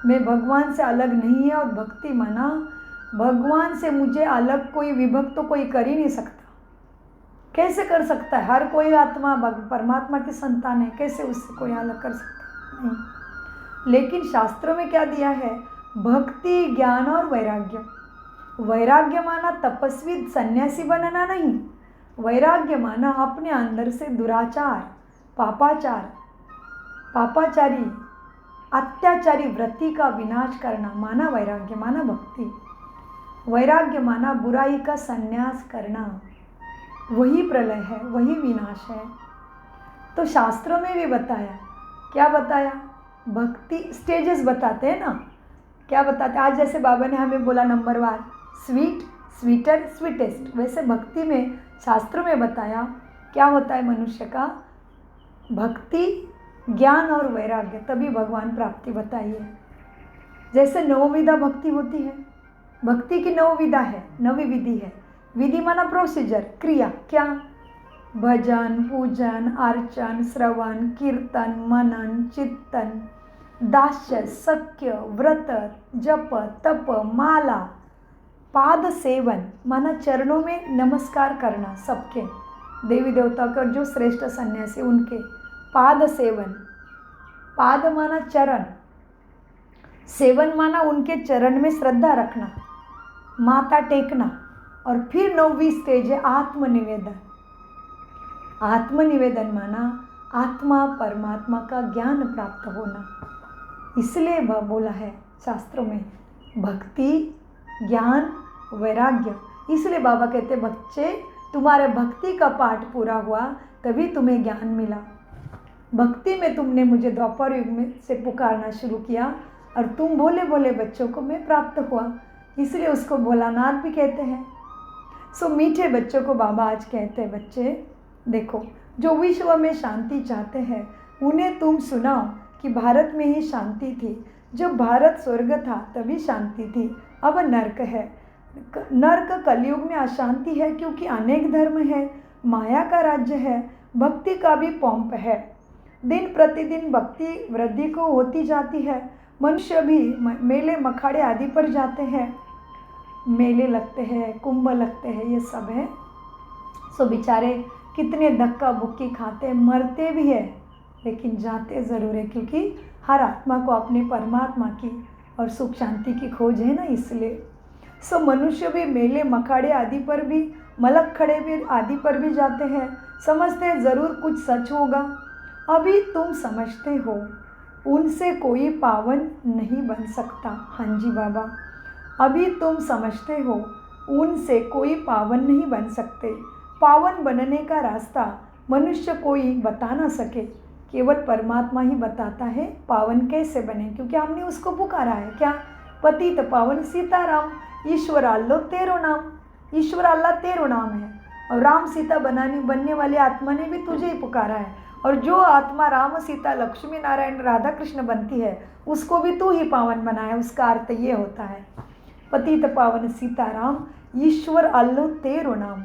मैं भगवान से अलग नहीं है। और भक्ति माना भगवान से मुझे अलग कोई विभक्त तो कोई कर ही नहीं सकता। कैसे कर सकता है? हर कोई आत्मा परमात्मा की संतान है, कैसे उससे कोई अलग कर सकता? नहीं। लेकिन शास्त्रों में क्या दिया है? भक्ति, ज्ञान और वैराग्य। वैराग्य माना तपस्वी सन्यासी बनना नहीं, वैराग्य माना अपने अंदर से दुराचार, पापाचारी, अत्याचारी वृत्ति का विनाश करना, माना वैराग्य, माना भक्ति। वैराग्य माना बुराई का संन्यास करना, वही प्रलय है, वही विनाश है। तो शास्त्रों में भी बताया, क्या बताया? भक्ति स्टेजेस बताते हैं ना, क्या बताते हैं? आज जैसे बाबा ने हमें बोला नंबरवार, स्वीट, स्वीटर, स्वीटेस्ट, वैसे भक्ति में शास्त्रों में बताया क्या होता है मनुष्य का? भक्ति, ज्ञान और वैराग्य, तभी भगवान प्राप्ति बताई है। जैसे नवविधा भक्ति होती है, भक्ति की 9 विधा है, 9वीं विधि है। विधि माना प्रोसीजर, क्रिया, क्या? भजन, पूजन, अर्चन, श्रवण, कीर्तन, मनन, चिंतन, दास्य, सख्य, व्रत, जप, तप, माला, पाद सेवन माना चरणों में नमस्कार करना, सबके देवी देवता के और जो श्रेष्ठ सन्यासी उनके पाद सेवन। पाद माना चरण, सेवन माना उनके चरण में श्रद्धा रखना, माथा टेकना। और फिर 9वीं स्टेज है आत्मनिवेदन। आत्मनिवेदन माना आत्मा परमात्मा का ज्ञान प्राप्त होना। इसलिए बोला है शास्त्रों में भक्ति, ज्ञान, वैराग्य। इसलिए बाबा कहते बच्चे तुम्हारे भक्ति का पाठ पूरा हुआ तभी तुम्हें ज्ञान मिला। भक्ति में तुमने मुझे द्वापर युग में से पुकारना शुरू किया और तुम भोले भोले बच्चों को मैं प्राप्त हुआ, इसलिए उसको भोलानाथ भी कहते हैं। सो मीठे बच्चों को बाबा आज कहते हैं, बच्चे देखो, जो विश्व में शांति चाहते हैं उन्हें तुम सुनाओ कि भारत में ही शांति थी। जब भारत स्वर्ग था तभी शांति थी, अब नर्क है। नर्क कलयुग में अशांति है, क्योंकि अनेक धर्म है, माया का राज्य है, भक्ति का भी पंप है। दिन प्रतिदिन भक्ति वृद्धि को होती जाती है। मनुष्य भी मेले मखाड़े आदि पर जाते हैं, मेले लगते हैं, कुंभ लगते हैं, ये सब है। सो बेचारे कितने धक्का बुक्की खाते, मरते भी है, लेकिन जाते ज़रूर है, क्योंकि हर आत्मा को अपने परमात्मा की और सुख शांति की खोज है ना, इसलिए। सो मनुष्य भी मेले मखाड़े आदि पर भी, मलक खड़े भी आदि पर भी जाते हैं, समझते हैं ज़रूर कुछ सच होगा। अभी तुम समझते हो उनसे कोई पावन नहीं बन सकता। हाँ जी बाबा, अभी तुम समझते हो उनसे कोई पावन नहीं बन सकते। पावन बनने का रास्ता मनुष्य कोई बता ना सके, केवल परमात्मा ही बताता है पावन कैसे बने, क्योंकि हमने उसको पुकारा है। क्या? पतित पावन सीताराम, ईश्वर अल्लाह तेरो नाम। ईश्वर अल्लाह तेरो नाम है, और राम सीता बनने वाली आत्मा ने भी तुझे ही पुकारा है। और जो आत्मा राम सीता लक्ष्मी नारायण राधा कृष्ण बनती है उसको भी तू ही पावन बनाया। उसका अर्थ ये होता है, पतित पावन सीताराम, ईश्वर अल्लाह तेरो नाम,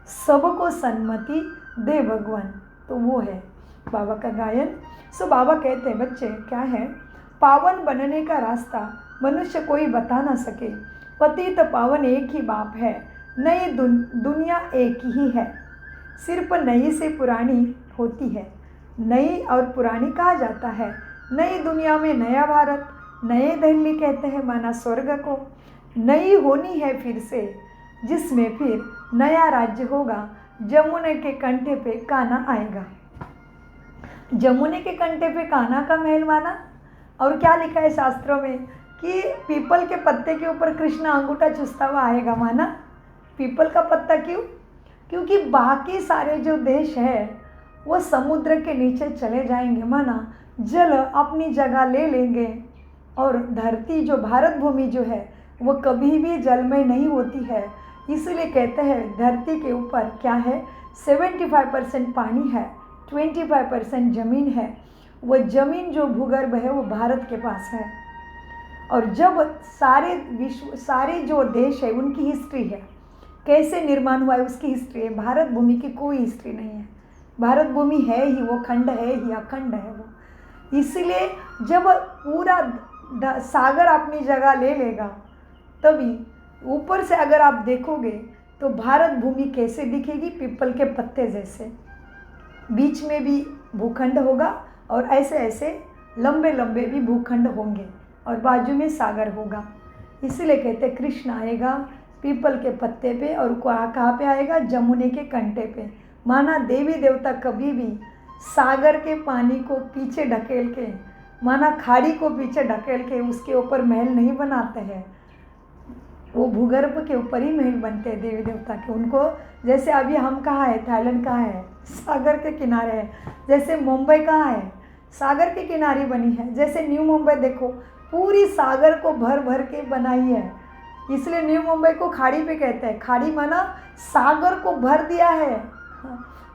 सबको सन्मति दे भगवान। तो वो है बाबा का गायन। सो बाबा कहते हैं, बच्चे क्या है? पावन बनने का रास्ता मनुष्य कोई बता ना सके। पतित पावन एक ही बाप है, नई दुनिया एक ही है, सिर्फ नई से पुरानी होती है। नई और पुरानी कहा जाता है। नई दुनिया में नया भारत, नए दिल्ली कहते हैं, माना स्वर्ग को। नई होनी है फिर से, जिसमें फिर नया राज्य होगा। जमुने के कंठे पे कान्हा आएगा। जमुने के कंठे पे कान्हा का महल माना। और क्या लिखा है शास्त्रों में कि पीपल के पत्ते के ऊपर कृष्ण अंगूठा चूसता हुआ आएगा, माना। पीपल का पत्ता क्यों? क्योंकि बाकी सारे जो देश है वो समुद्र के नीचे चले जाएंगे, माना। जल अपनी जगह ले लेंगे, और धरती जो भारत भूमि जो है वो कभी भी जलमय नहीं होती है। इसलिए कहते हैं धरती के ऊपर क्या है, 75% पानी है, 25% ज़मीन है। वो ज़मीन जो भूगर्भ है वो भारत के पास है। और जब सारे जो देश है उनकी हिस्ट्री है, कैसे निर्माण हुआ है उसकी हिस्ट्री है। भारत भूमि की कोई हिस्ट्री नहीं है। भारत भूमि है ही, वो खंड है ही, अखंड है वो। इसलिए जब पूरा सागर अपनी जगह ले लेगा, तभी ऊपर से अगर आप देखोगे तो भारत भूमि कैसे दिखेगी? पीपल के पत्ते जैसे। बीच में भी भूखंड होगा, और ऐसे ऐसे लंबे लंबे भी भूखंड होंगे, और बाजू में सागर होगा। इसलिए कहते कृष्ण आएगा पीपल के पत्ते पे, और कहाँ पे आएगा? जमुने के कंठे पे। माना देवी देवता कभी भी सागर के पानी को पीछे ढकेल के, माना खाड़ी को पीछे ढकेल के उसके ऊपर महल नहीं बनाते हैं। वो भूगर्भ के ऊपर ही महल बनते हैं देवी देवता के। उनको जैसे अभी हम कहाँ है, थाईलैंड कहाँ है? सागर के किनारे है। जैसे मुंबई कहाँ है? सागर के किनारे बनी है। जैसे न्यू मुंबई देखो, पूरी सागर को भर भर के बनाई है, इसलिए न्यू मुंबई को खाड़ी पे कहते हैं। खाड़ी माना सागर को भर दिया है,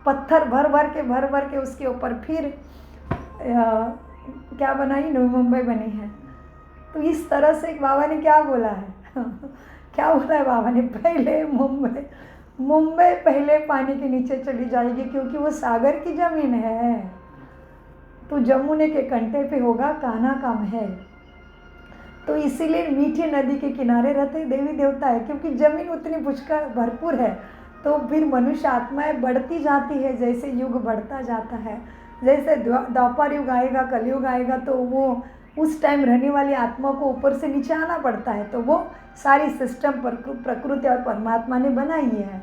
पत्थर भर भर के उसके ऊपर फिर क्या बनाई? न्यू मुंबई बनी है। तो इस तरह से बाबा ने क्या बोला है क्या बोला है बाबा ने? पहले मुंबई पहले पानी के नीचे चली जाएगी, क्योंकि वो सागर की ज़मीन है। तो जमुने के कंठे पे होगा कान्हा का महल। तो इसीलिए मीठी नदी के किनारे रहते देवी देवता है, क्योंकि ज़मीन उतनी पुष्कळ भरपूर है। तो फिर मनुष्य आत्माएं बढ़ती जाती है, जैसे युग बढ़ता जाता है। जैसे द्वापर युग आएगा, कलयुग आएगा, तो वो उस टाइम रहने वाली आत्मा को ऊपर से नीचे आना पड़ता है। तो वो सारी सिस्टम प्रकृति और परमात्मा ने बनाई है।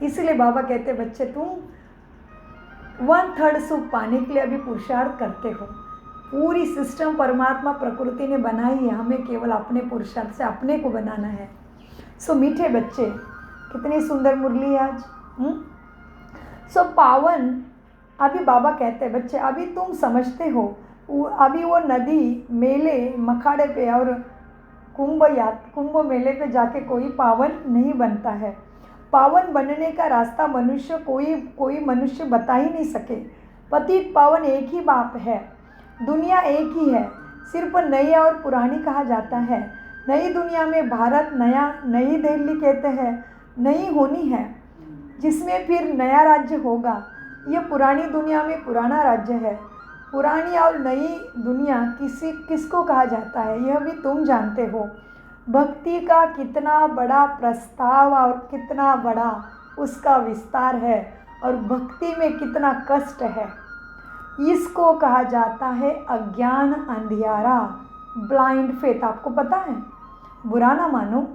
इसलिए बाबा कहते बच्चे तुम 1/3 सुख पाने के लिए अभी पुरुषार्थ करते हो। पूरी सिस्टम परमात्मा प्रकृति ने बनाई है, हमें केवल अपने पुरुषार्थ से अपने को बनाना है। सो मीठे बच्चे, कितनी सुंदर मुरली है आज। सो पावन अभी बाबा कहते हैं बच्चे अभी तुम समझते हो, अभी वो नदी मेले मखाड़े पे और कुंभ मेले पे जाके कोई पावन नहीं बनता है। पावन बनने का रास्ता मनुष्य कोई मनुष्य बता ही नहीं सके। पतित पावन एक ही बाप है, दुनिया एक ही है, सिर्फ नई और पुरानी कहा जाता है। नई दुनिया में भारत नई दिल्ली कहते हैं नई होनी है, जिसमें फिर नया राज्य होगा। ये पुरानी दुनिया में पुराना राज्य है। पुरानी और नई दुनिया किसको कहा जाता है यह भी तुम जानते हो। भक्ति का कितना बड़ा प्रस्ताव और कितना बड़ा उसका विस्तार है, और भक्ति में कितना कष्ट है। इसको कहा जाता है अज्ञान, अंधियारा, ब्लाइंड फेथ। आपको पता है, बुरा ना मानो,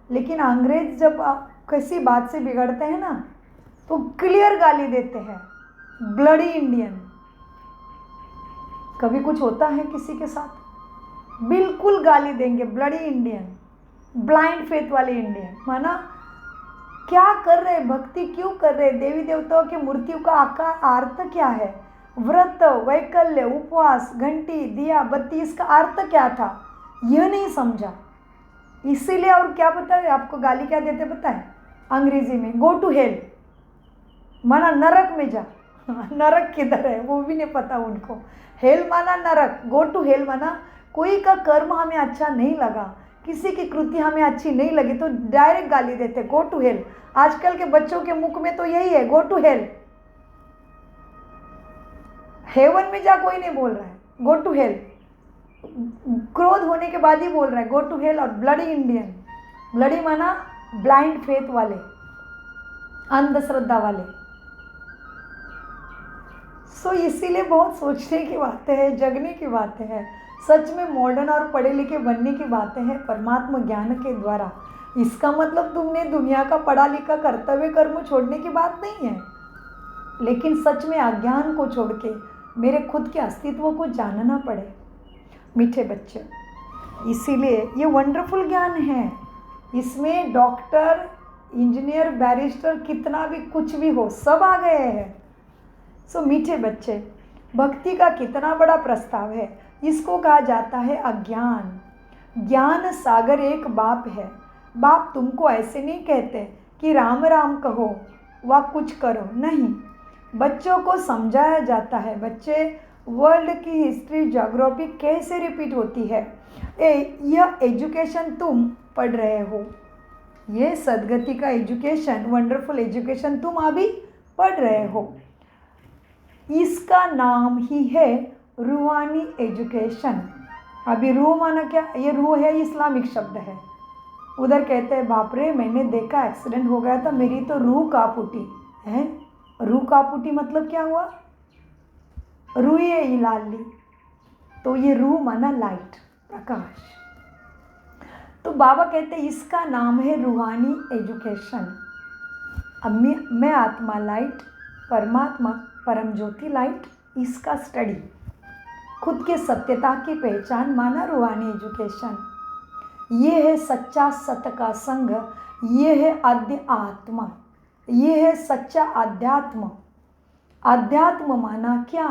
लेकिन अंग्रेज जब किसी बात से बिगड़ते हैं ना तो क्लियर गाली देते हैं, ब्लडी इंडियन। कभी कुछ होता है किसी के साथ, बिल्कुल गाली देंगे, ब्लडी इंडियन, ब्लाइंड फेथ वाले इंडियन। माना क्या कर रहे, भक्ति क्यों कर रहे, देवी देवताओं की मूर्तियों का आकार अर्थ क्या है, व्रत, वैकल्य, उपवास, घंटी, दिया, बत्ती, इसका अर्थ क्या था यह नहीं समझा। इसीलिए और क्या पता है आपको गाली क्या देते पता है अंग्रेजी में, गो टू हेल, माना नरक में जा। नरक किधर है वो भी नहीं पता उनको। हेल माना नरक, गो टू हेल माना कोई का कर्म हमें अच्छा नहीं लगा, किसी की कृति हमें अच्छी नहीं लगी तो डायरेक्ट गाली देते, गो टू हेल। आजकल के बच्चों के मुख में तो यही है, गो टू हेल। हेवन में जा कोई नहीं बोल रहा है, गो टू हेल। क्रोध होने के बाद ही बोल रहा है गो टू हेल। और ब्लडी इंडियन, ब्लडी माना ब्लाइंड फेथ वाले, अंधश्रद्धा वाले। सो इसीलिए बहुत सोचने की बातें हैं, जगने की बातें हैं, सच में मॉडर्न और पढ़े लिखे बनने की बातें हैं परमात्मा ज्ञान के द्वारा। इसका मतलब तुमने दुनिया का पढ़ा लिखा कर्तव्य कर्म छोड़ने की बात नहीं है, लेकिन सच में अज्ञान को छोड़ के मेरे खुद के अस्तित्व को जानना पड़े। मीठे बच्चे, इसीलिए ये वंडरफुल ज्ञान है, इसमें डॉक्टर, इंजीनियर, बैरिस्टर, कितना भी कुछ भी हो सब आ गए हैं। सो मीठे बच्चे, भक्ति का कितना बड़ा प्रस्ताव है, इसको कहा जाता है अज्ञान। ज्ञान सागर एक बाप है। बाप तुमको ऐसे नहीं कहते कि राम राम कहो व कुछ करो, नहीं, बच्चों को समझाया जाता है। बच्चे, वर्ल्ड की हिस्ट्री, ज्योग्राफी कैसे रिपीट होती है, यह एजुकेशन तुम पढ़ रहे हो, ये सदगति का एजुकेशन, वंडरफुल एजुकेशन तुम अभी पढ़ रहे हो। इसका नाम ही है रूहानी एजुकेशन। अभी रूह माना क्या, ये रूह है, इस्लामिक शब्द है। उधर कहते हैं बाप रे मैंने देखा एक्सीडेंट हो गया था, मेरी तो रूह कांप उठी है। रूह कांप उठी मतलब क्या हुआ, रूहे इलाली, तो ये रूह माना लाइट, प्रकाश। तो बाबा कहते हैं इसका नाम है रूहानी एजुकेशन। अब मैं आत्मा लाइट, परमात्मा परम ज्योति लाइट, इसका स्टडी, खुद के सत्यता की पहचान माना रूहानी एजुकेशन। ये है सच्चा सत्य का संग, ये है आद्य आत्मा, ये है सच्चा अध्यात्म। अध्यात्म माना क्या,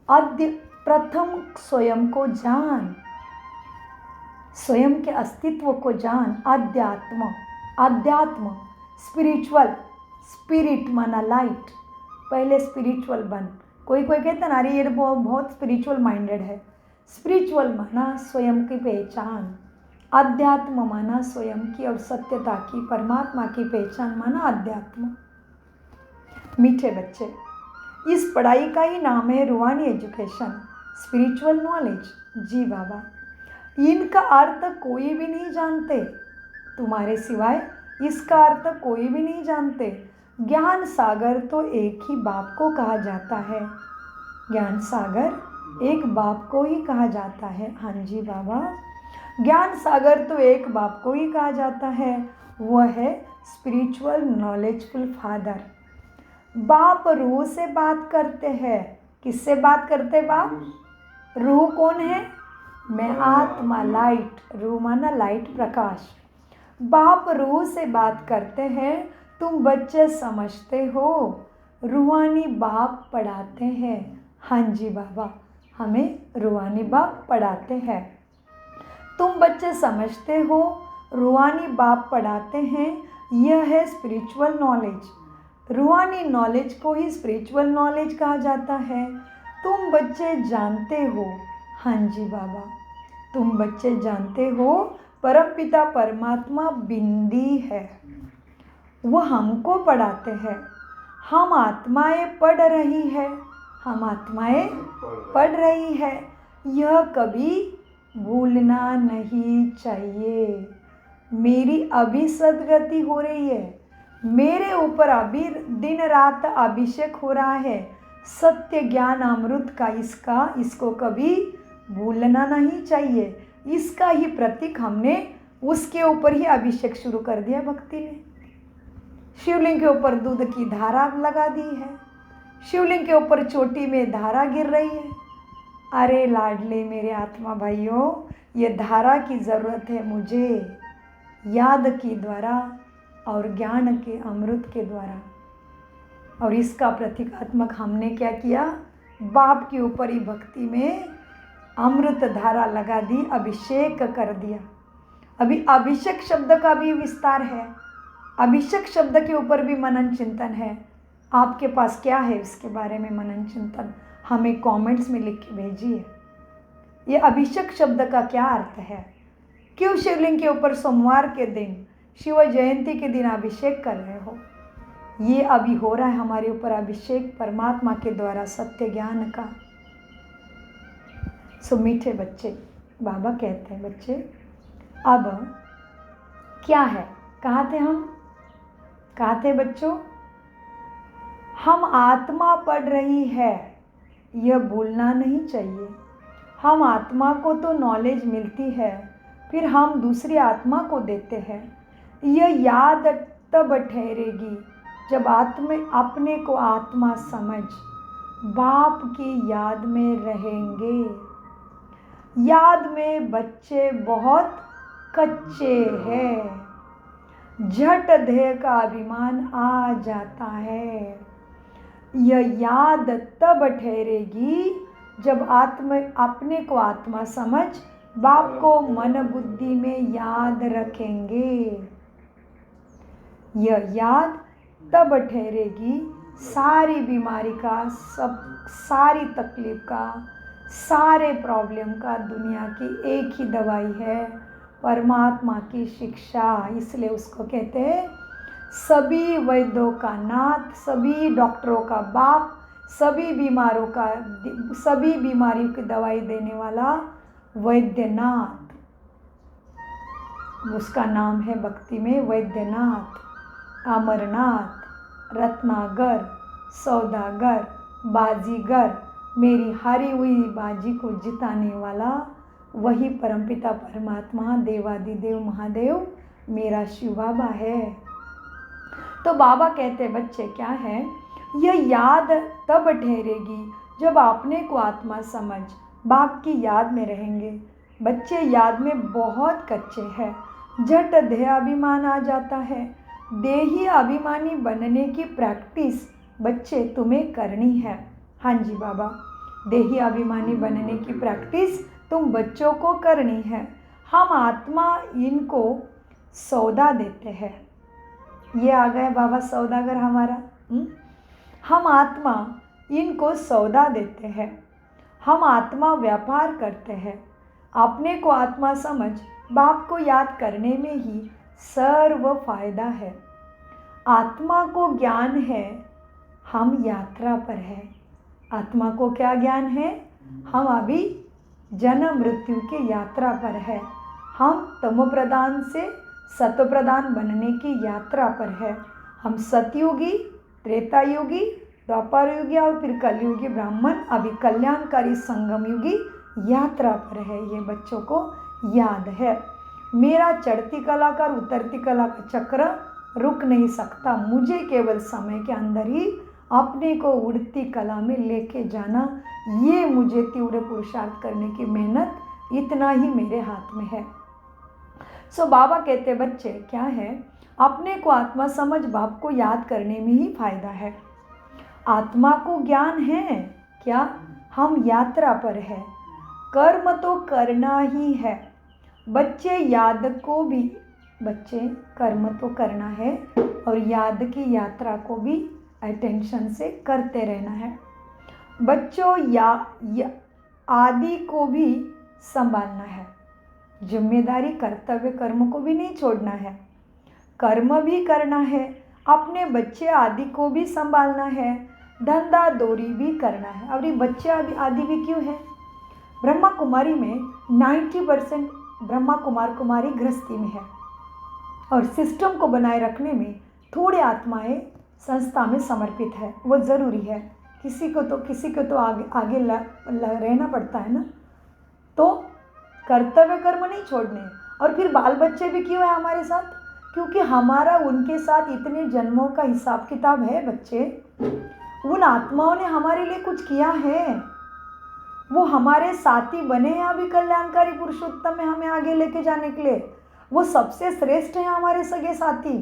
आद्य प्रथम स्वयं को जान, स्वयं के अस्तित्व को जान, अध्यात्म। अध्यात्म स्पिरिचुअल, स्पिरिट माना लाइट, पहले स्पिरिचुअल बन। कोई कहता ना अरे ये बहुत स्पिरिचुअल माइंडेड है। स्पिरिचुअल माना स्वयं की पहचान, अध्यात्म माना स्वयं की और सत्यता की, परमात्मा की पहचान माना अध्यात्म। मीठे बच्चे, इस पढ़ाई का ही नाम है रूहानी एजुकेशन, स्पिरिचुअल नॉलेज। जी बाबा, इनका अर्थ कोई भी नहीं जानते तुम्हारे सिवाय, इसका अर्थ कोई भी नहीं जानते। ज्ञान सागर तो एक ही बाप को कहा जाता है, ज्ञान सागर एक बाप को ही कहा जाता है। हाँ जी बाबा, ज्ञान सागर तो एक बाप को ही कहा जाता है, वह है स्पिरिचुअल नॉलेजफुल फादर। बाप रूह से बात करते हैं। किससे बात करते बाप, रूह कौन है, मैं आत्मा लाइट, रूह माना लाइट प्रकाश। बाप रूह से बात करते हैं, तुम बच्चे समझते हो। रूहानी बाप पढ़ाते हैं। हाँ जी बाबा, हमें रूहानी बाप पढ़ाते हैं। तुम बच्चे समझते हो रूहानी बाप पढ़ाते हैं, यह है स्पिरिचुअल नॉलेज। रूहानी नॉलेज को ही स्पिरिचुअल नॉलेज कहा जाता है। तुम बच्चे जानते हो, हाँ जी बाबा, तुम बच्चे जानते हो परमपिता परमात्मा बिंदी है, वह हमको पढ़ाते हैं। हम आत्माएं पढ़ रही है, हम आत्माएं पढ़ रही है, यह कभी भूलना नहीं चाहिए। मेरी अभी सदगति हो रही है, मेरे ऊपर अभी दिन रात अभिषेक हो रहा है सत्य ज्ञान अमृत का, इसको कभी भूलना नहीं चाहिए। इसका ही प्रतीक हमने उसके ऊपर ही अभिषेक शुरू कर दिया भक्ति ने। शिवलिंग के ऊपर दूध की धारा लगा दी है, शिवलिंग के ऊपर चोटी में धारा गिर रही है। अरे लाडले मेरे आत्मा भाइयों, ये धारा की ज़रूरत है मुझे, याद के द्वारा और ज्ञान के अमृत के द्वारा। और इसका प्रतीकात्मक हमने क्या किया, बाप के ऊपर ही भक्ति में अमृत धारा लगा दी, अभिषेक कर दिया। अभी अभिषेक शब्द का भी विस्तार है, अभिषेक शब्द के ऊपर भी मनन चिंतन है। आपके पास क्या है इसके बारे में मनन चिंतन, हमें कमेंट्स में लिख के भेजिए। ये अभिषेक शब्द का क्या अर्थ है, क्यों शिवलिंग के ऊपर सोमवार के दिन, शिव जयंती के दिन अभिषेक कर रहे हो। ये अभी हो रहा है हमारे ऊपर अभिषेक परमात्मा के द्वारा सत्य ज्ञान का। सो मीठे बच्चे, बाबा कहते हैं बच्चे अब क्या है, कहाँ थे हम, कहाँ थे बच्चों, हम आत्मा पढ़ रही है, यह भूलना नहीं चाहिए। हम आत्मा को तो नॉलेज मिलती है, फिर हम दूसरी आत्मा को देते हैं। यह याद तब ठहरेगी जब अपने को आत्मा समझ बाप की याद में रहेंगे। याद में बच्चे बहुत कच्चे हैं, झट देह का अभिमान आ जाता है। यह याद तब ठहरेगी जब अपने को आत्मा समझ बाप को मन बुद्धि में याद रखेंगे। यह याद तब ठहरेगी, सारी बीमारी का, सारी तकलीफ का, सारे प्रॉब्लम का दुनिया की एक ही दवाई है, परमात्मा की शिक्षा। इसलिए उसको कहते हैं सभी वैद्यों का नाथ, सभी डॉक्टरों का बाप, सभी बीमारियों की दवाई देने वाला वैद्यनाथ। उसका नाम है भक्ति में वैद्यनाथ, अमरनाथ, रत्नागर, सौदागर, बाजीगर, मेरी हारी हुई बाजी को जिताने वाला वही परमपिता परमात्मा देवादिदेव महादेव मेरा शिव बाबा है। तो बाबा कहते हैं बच्चे क्या है, यह याद तब ठहरेगी जब अपने को आत्मा समझ बाप की याद में रहेंगे। बच्चे याद में बहुत कच्चे हैं, झट देहाभिमान आ जाता है। देही अभिमानी बनने की प्रैक्टिस बच्चे तुम्हें करनी है। हाँ जी बाबा, देही अभिमानी बनने की प्रैक्टिस तुम बच्चों को करनी है। हम आत्मा इनको सौदा देते हैं। ये आ गए बाबा सौदागर हमारा। हम आत्मा इनको सौदा देते हैं, हम आत्मा व्यापार करते हैं। अपने को आत्मा समझ बाप को याद करने में ही सर्व फायदा है। आत्मा को ज्ञान है, हम यात्रा पर है। आत्मा को क्या ज्ञान है, हम अभी जन्म मृत्यु के यात्रा पर है। हम तमो प्रधान से सत्व प्रधान बनने की यात्रा पर है। हम सतयुगी, त्रेता युगी, द्वापर युगी और फिर कलयुगी ब्राह्मण, अभी कल्याणकारी संगम युगी यात्रा पर है। ये बच्चों को याद है। मेरा चढ़ती कला का उतरती कला का चक्र रुक नहीं सकता। मुझे केवल समय के अंदर ही अपने को उड़ती कला में लेके जाना, ये मुझे तीव्र पुरुषार्थ करने की मेहनत, इतना ही मेरे हाथ में है। सो बाबा कहते बच्चे क्या है, अपने को आत्मा समझ बाप को याद करने में ही फायदा है। आत्मा को ज्ञान है क्या? हम यात्रा पर है, कर्म तो करना ही है। बच्चे कर्म तो करना है और याद की यात्रा को भी अटेंशन से करते रहना है। बच्चों आदि को भी संभालना है। जिम्मेदारी कर्तव्य कर्म को भी नहीं छोड़ना है, कर्म भी करना है, अपने बच्चे आदि को भी संभालना है, धंधा दौरी भी करना है। और ये बच्चे आदि भी क्यों है? ब्रह्मा कुमारी में 90% ब्रह्मा कुमारी गृहस्थी में है और सिस्टम को बनाए रखने में थोड़े आत्माएं संस्था में समर्पित है। वो ज़रूरी है, किसी को तो आगे रहना पड़ता है ना। तो कर्तव्य कर्म नहीं छोड़ने। और फिर बाल बच्चे भी क्यों है हमारे साथ? क्योंकि हमारा उनके साथ इतने जन्मों का हिसाब किताब है। बच्चे, उन आत्माओं ने हमारे लिए कुछ किया है, वो हमारे साथी बने हैं अभी कल्याणकारी पुरुषोत्तम में हमें आगे लेके जाने के लिए। वो सबसे श्रेष्ठ हैं हमारे सगे साथी।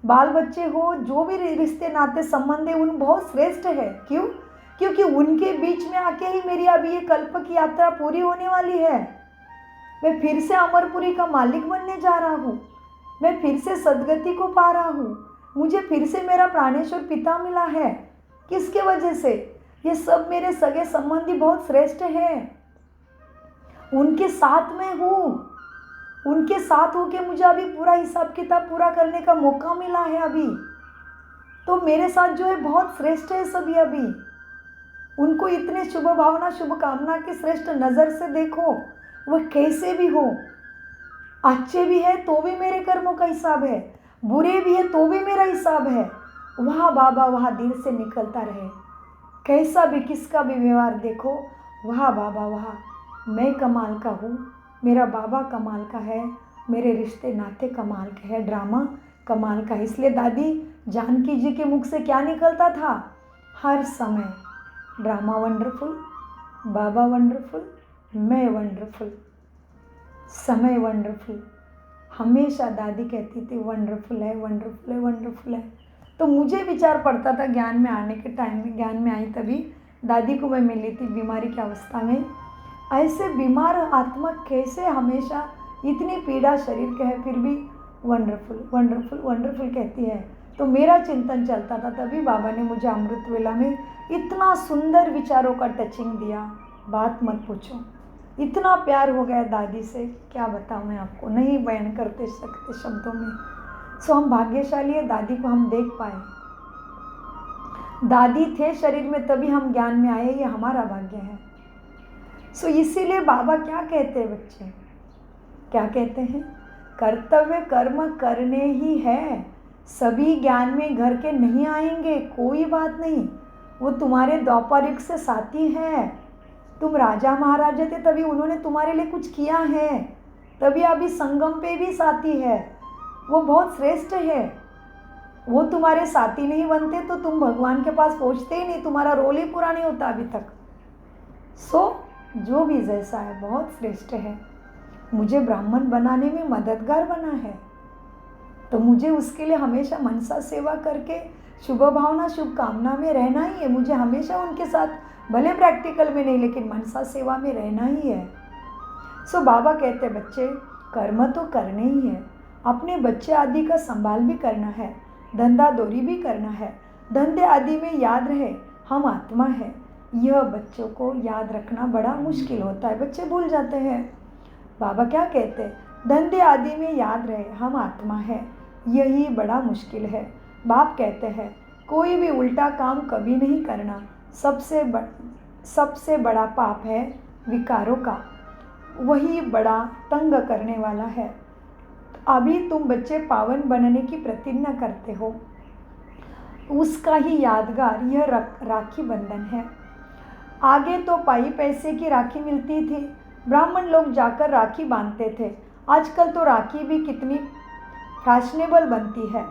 बाल बच्चे हो, जो भी रिश्ते नाते संबंध है, उन बहुत श्रेष्ठ है। क्यों? क्योंकि उनके बीच में आके ही मेरी अभी ये कल्प की यात्रा पूरी होने वाली है। मैं फिर से अमरपुरी का मालिक बनने जा रहा हूँ, मैं फिर से सदगति को पा रहा हूँ, मुझे फिर से मेरा प्राणेश्वर पिता मिला है। किसके वजह से? ये सब मेरे सगे संबंधी बहुत श्रेष्ठ हैं, उनके साथ में हूँ। उनके साथ होके मुझे अभी पूरा हिसाब किताब पूरा करने का मौका मिला है अभी। तो मेरे साथ जो है बहुत श्रेष्ठ है सभी। अभी उनको इतने शुभ भावना शुभकामना की श्रेष्ठ नज़र से देखो, वह कैसे भी हो, अच्छे भी है तो भी मेरे कर्मों का हिसाब है, बुरे भी है तो भी मेरा हिसाब है। वहाँ बाबा वहाँ दिल से निकलता रहे, कैसा भी किसका भी व्यवहार देखो, वहाँ बाबा वहाँ मैं कमाल का हूँ, मेरा बाबा कमाल का है, मेरे रिश्ते नाते कमाल के हैं, ड्रामा कमाल का है। इसलिए दादी जानकी जी के मुख से क्या निकलता था? हर समय ड्रामा वंडरफुल, बाबा वंडरफुल, मैं वंडरफुल, समय वंडरफुल। हमेशा दादी कहती थी वंडरफुल है, वंडरफुल है, वंडरफुल है। तो मुझे विचार पड़ता था ज्ञान में आने के टाइम में, ज्ञान में आई तभी दादी को मैं मिली थी बीमारी की अवस्था में। ऐसे बीमार आत्मा कैसे हमेशा इतनी पीड़ा शरीर के है फिर भी वंडरफुल वंडरफुल वंडरफुल कहती है। तो मेरा चिंतन चलता था, तभी बाबा ने मुझे अमृत वेला में इतना सुंदर विचारों का टचिंग दिया, बात मत पूछो। इतना प्यार हो गया दादी से, क्या बताऊँ मैं आपको, नहीं बयान करते सकते शब्दों में। सो हम भाग्यशाली है, दादी को हम देख पाए। दादी थे शरीर में तभी हम ज्ञान में आए, ये हमारा भाग्य है। सो इसीलिए बाबा क्या कहते हैं बच्चे, क्या कहते हैं? कर्तव्य कर्म करने ही है। सभी ज्ञान में घर के नहीं आएंगे, कोई बात नहीं, वो तुम्हारे द्वापर युग से साथी हैं। तुम राजा महाराजा थे तभी उन्होंने तुम्हारे लिए कुछ किया है, तभी अभी संगम पे भी साथी है, वो बहुत श्रेष्ठ है। वो तुम्हारे साथी नहीं बनते तो तुम भगवान के पास पहुँचते ही नहीं, तुम्हारा रोल ही पूरा नहीं होता अभी तक। सो जो भी जैसा है बहुत श्रेष्ठ है। मुझे ब्राह्मण बनाने में मददगार बना है, तो मुझे उसके लिए हमेशा मनसा सेवा करके शुभ भावना शुभकामना में रहना ही है। मुझे हमेशा उनके साथ, भले प्रैक्टिकल में नहीं लेकिन मनसा सेवा में रहना ही है। सो बाबा कहते हैं बच्चे कर्म तो करने ही है, अपने बच्चे आदि का संभाल भी करना है, धंधा दौरी भी करना है, धंधे आदि में याद रहे हम आत्मा है। यह बच्चों को याद रखना बड़ा मुश्किल होता है, बच्चे भूल जाते हैं। बाबा क्या कहते हैं? धंधे आदि में याद रहे हम आत्मा है, यही बड़ा मुश्किल है। बाप कहते हैं कोई भी उल्टा काम कभी नहीं करना, सबसे बड़ा पाप है विकारों का, वही बड़ा तंग करने वाला है। अभी तुम बच्चे पावन बनने की प्रतिज्ञा करते हो, उसका ही यादगार यह राखी बंधन है। आगे तो पाई पैसे की राखी मिलती थी, ब्राह्मण लोग जाकर राखी बांधते थे। आजकल तो राखी भी कितनी फैशनेबल बनती है।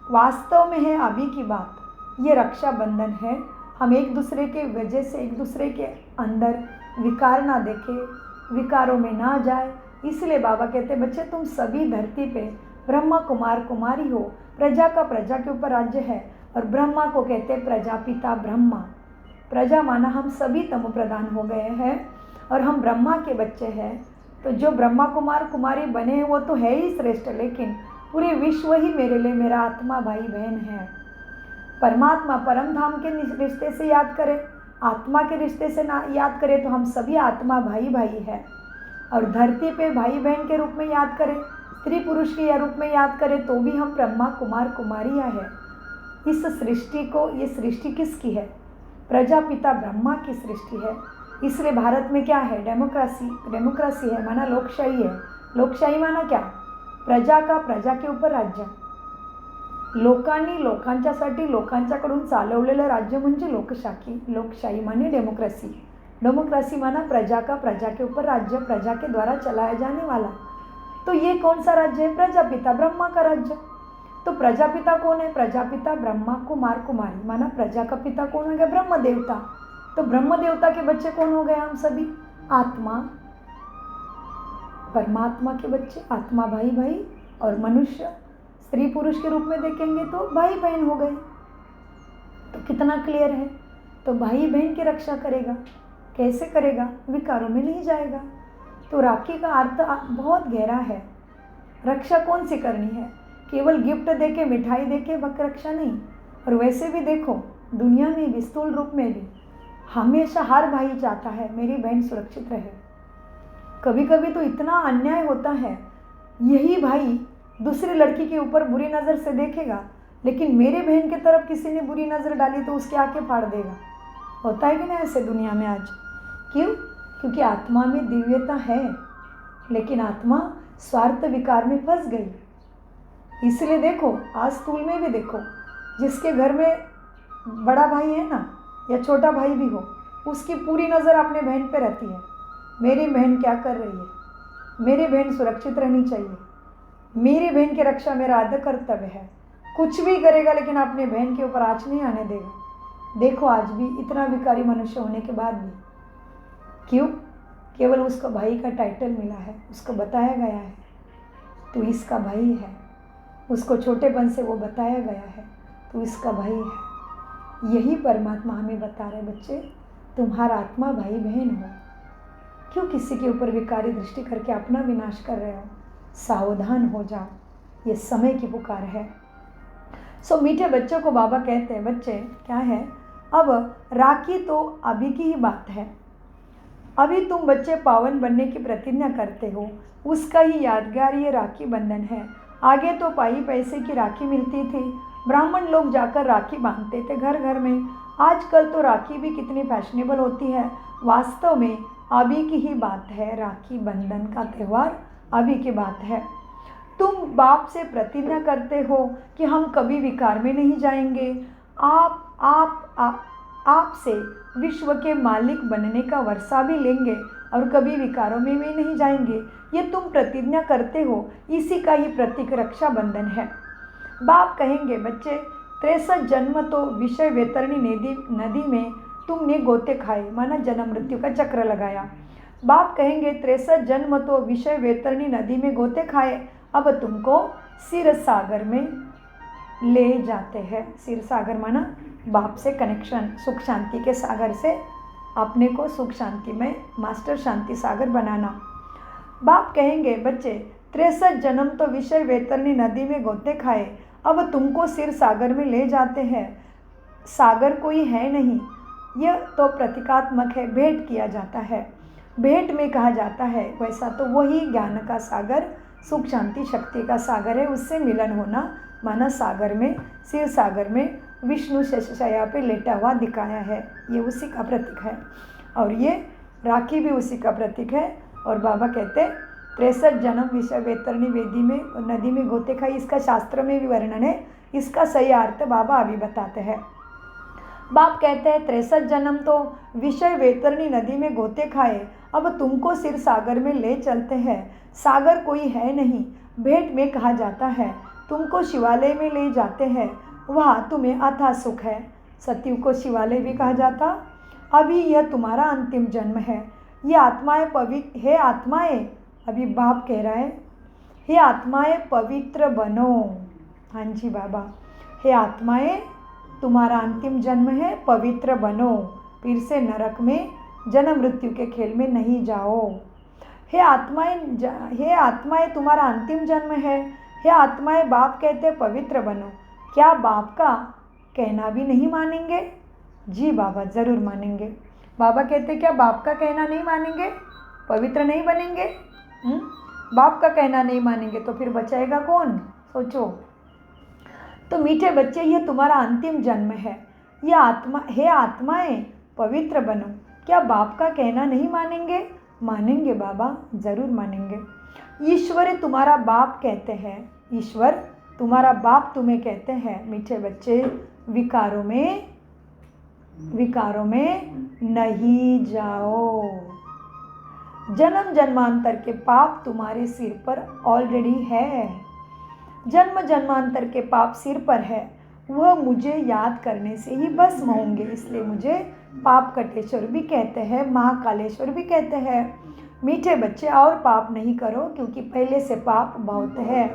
वास्तव में है अभी की बात, ये रक्षाबंधन है। हम एक दूसरे के वजह से एक दूसरे के अंदर विकार ना देखें, विकारों में ना जाए। इसलिए बाबा कहते बच्चे तुम सभी धरती पे ब्रह्मा कुमार कुमारी हो, प्रजा का प्रजा के ऊपर राज्य है, और ब्रह्मा को कहते हैं प्रजापिता ब्रह्मा। प्रजा माना हम सभी तमो प्रधान हो गए हैं और हम ब्रह्मा के बच्चे हैं। तो जो ब्रह्मा कुमार कुमारी बने हैं वो तो है ही श्रेष्ठ, लेकिन पूरे विश्व ही मेरे लिए मेरा आत्मा भाई बहन है। परमात्मा परम धाम के रिश्ते से याद करें, आत्मा के रिश्ते से ना याद करें तो हम सभी आत्मा भाई भाई है। और धरती पे भाई बहन के रूप में याद करें, स्त्री पुरुष के रूप में याद करें तो भी हम ब्रह्मा कुमार कुमारियाँ हैं। इस सृष्टि को, ये सृष्टि किसकी है? प्रजापिता ब्रह्मा की सृष्टि है। इसलिए भारत में क्या है? डेमोक्रेसी है, माना लोकशाही है। लोकशाही माना क्या? प्रजा का प्रजा के ऊपर राज्य, लोकांनी लोकांच्यासाठी लोकांच्याकडून चालवलेलं राज्य म्हणजे लोकशाही माने डेमोक्रेसी। डेमोक्रेसी माना प्रजा का प्रजा के ऊपर राज्य, प्रजा के द्वारा चलाया जाने वाला। तो ये कौन सा राज्य है? प्रजापिता ब्रह्मा का राज्य। तो प्रजापिता कौन है? प्रजापिता ब्रह्मा कुमार कुमारी, माना प्रजा का पिता कौन हो गया? ब्रह्म देवता। तो ब्रह्म देवता के बच्चे कौन हो गए? हम सभी आत्मा, परमात्मा के बच्चे, आत्मा भाई भाई, और मनुष्य स्त्री पुरुष के रूप में देखेंगे तो भाई बहन हो गए। तो कितना क्लियर है? तो भाई बहन की रक्षा करेगा, कैसे करेगा? विकारों में नहीं जाएगा। तो राखी का अर्थ बहुत गहरा है। रक्षा कौन सी करनी है? केवल गिफ्ट देके, मिठाई देके वक्त रक्षा नहीं। और वैसे भी देखो, दुनिया में भी, स्थूल रूप में भी हमेशा हर भाई चाहता है मेरी बहन सुरक्षित रहे। कभी कभी तो इतना अन्याय होता है, यही भाई दूसरी लड़की के ऊपर बुरी नज़र से देखेगा, लेकिन मेरे बहन की तरफ किसी ने बुरी नज़र डाली तो उसके आंखें फाड़ देगा। होता है कि नहीं ऐसे दुनिया में आज? क्यों? क्योंकि आत्मा में दिव्यता है, लेकिन आत्मा स्वार्थ विकार में फंस गई। इसलिए देखो, आज स्थूल में भी देखो, जिसके घर में बड़ा भाई है ना, या छोटा भाई भी हो, उसकी पूरी नज़र अपने बहन पे रहती है। मेरी बहन क्या कर रही है? मेरी बहन सुरक्षित रहनी चाहिए, मेरी बहन की रक्षा मेरा आद्य कर्तव्य है। कुछ भी करेगा लेकिन अपने बहन के ऊपर आँच नहीं आने देगा। देखो आज भी इतना विकारी मनुष्य होने के बाद भी, क्यों? केवल उसको भाई का टाइटल मिला है, उसको बताया गया है तो इसका भाई है, उसको छोटेपन से वो बताया गया है तो इसका भाई है। यही परमात्मा हमें बता रहे, बच्चे तुम्हारा आत्मा भाई बहन हो, क्यों किसी के ऊपर विकारी दृष्टि करके अपना विनाश कर रहे हो? सावधान हो जाओ, ये समय की पुकार है। सो मीठे बच्चों को बाबा कहते हैं, बच्चे क्या है, अब राखी तो अभी की ही बात है। अभी तुम बच्चे पावन बनने की प्रतिज्ञा करते हो, उसका ही यादगार ये राखी बंधन है। आगे तो पाई पैसे की राखी मिलती थी, ब्राह्मण लोग जाकर राखी बांधते थे घर घर में। आजकल तो राखी भी कितनी फैशनेबल होती है। वास्तव में अभी की ही बात है, राखी बंधन का त्यौहार अभी की बात है। तुम बाप से प्रतिज्ञा करते हो कि हम कभी विकार में नहीं जाएंगे, आपसे विश्व के मालिक बनने का वर्षा भी लेंगे और कभी विकारों में भी नहीं जाएंगे। ये तुम प्रतिज्ञा करते हो, इसी का ही प्रतीक रक्षा बंधन है। बाप कहेंगे, बच्चे 63 जन्म तो विषय वैतरणी नदी में तुमने गोते खाए, माना जन्म मृत्यु का चक्र लगाया। बाप कहेंगे 63 जन्म तो विषय वैतरणी नदी में गोते खाए, अब तुमको क्षीर सागर में ले जाते हैं। क्षीर सागर माना बाप से कनेक्शन, सुख शांति के सागर से अपने को सुख शांति में मास्टर शांति सागर बनाना। बाप कहेंगे, बच्चे 63 जन्म तो विषय वैतरणी नदी में गोते खाए, अब तुमको क्षीर सागर में ले जाते हैं। सागर कोई है नहीं, यह तो प्रतीकात्मक है, भेंट किया जाता है। भेंट में कहा जाता है, वैसा तो वही ज्ञान का सागर, सुख शांति शक्ति का सागर है, उससे मिलन होना, माना सागर में, क्षीर सागर में विष्णु शैया पे लेटा हुआ दिखाया है, ये उसी का प्रतीक है। और ये राखी भी उसी का प्रतीक है। और बाबा कहते 63 जन्म विषय वैतरणी वेदी में नदी में गोते खाई, इसका शास्त्र में भी वर्णन है, इसका सही अर्थ बाबा अभी बताते हैं। बाप कहते हैं 63 जन्म तो विषय वैतरणी नदी में गोते खाए, अब तुमको क्षीर सागर में ले चलते हैं। सागर कोई है नहीं, भेंट में कहा जाता है, तुमको शिवालय में ले जाते हैं, वहाँ तुम्हें अथाह सुख है। सत्यु को शिवालय भी कहा जाता। अभी यह तुम्हारा अंतिम जन्म है, ये आत्माएं पवित्र, हे आत्माएं, अभी बाप कह रहा है, हे आत्माएं पवित्र बनो। हाँ जी बाबा, हे आत्माएं तुम्हारा अंतिम जन्म है, पवित्र बनो, फिर से नरक में जन्म मृत्यु के खेल में नहीं जाओ। हे आत्माएं तुम्हारा अंतिम जन्म है। हे आत्माएं, बाप कहते पवित्र बनो, क्या बाप का कहना भी नहीं मानेंगे? जी बाबा, ज़रूर मानेंगे। बाबा कहते क्या बाप का कहना नहीं मानेंगे, पवित्र नहीं बनेंगे? बाप का कहना नहीं मानेंगे तो फिर बचाएगा कौन? सोचो। तो मीठे बच्चे, ये तुम्हारा अंतिम जन्म है। हे आत्माएं पवित्र बनो, क्या बाप का कहना नहीं मानेंगे? मानेंगे बाबा, ज़रूर मानेंगे। ईश्वर तुम्हारा बाप कहते हैं, ईश्वर तुम्हारा बाप तुम्हें कहते हैं मीठे बच्चे, विकारों में नहीं जाओ। जन्म जन्मांतर के पाप तुम्हारे सिर पर ऑलरेडी है। जन्म जन्मांतर के पाप सिर पर है, वह मुझे याद करने से ही भस्म होंगे। इसलिए मुझे पाप कटेश्वर भी कहते हैं, महाकालेश्वर भी कहते हैं। मीठे बच्चे, और पाप नहीं करो, क्योंकि पहले से पाप बहुत है।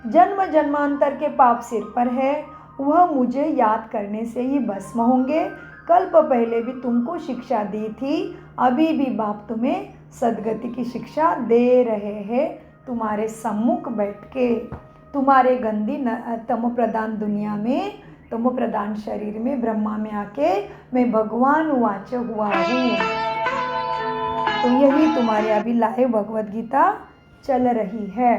जन्म जन्मांतर के पाप सिर पर है, वह मुझे याद करने से ही भस्म होंगे। कल्प पहले भी तुमको शिक्षा दी थी, अभी भी बाप तुम्हें सद्गति की शिक्षा दे रहे हैं, तुम्हारे सम्मुख बैठ के, तुम्हारे गंदी तमो प्रधान दुनिया में, तमो प्रधान शरीर में, ब्रह्मा में आके मैं भगवान वाच हुआ हूँ। तो यही तुम्हारे अभी लाइव भगवद गीता चल रही है।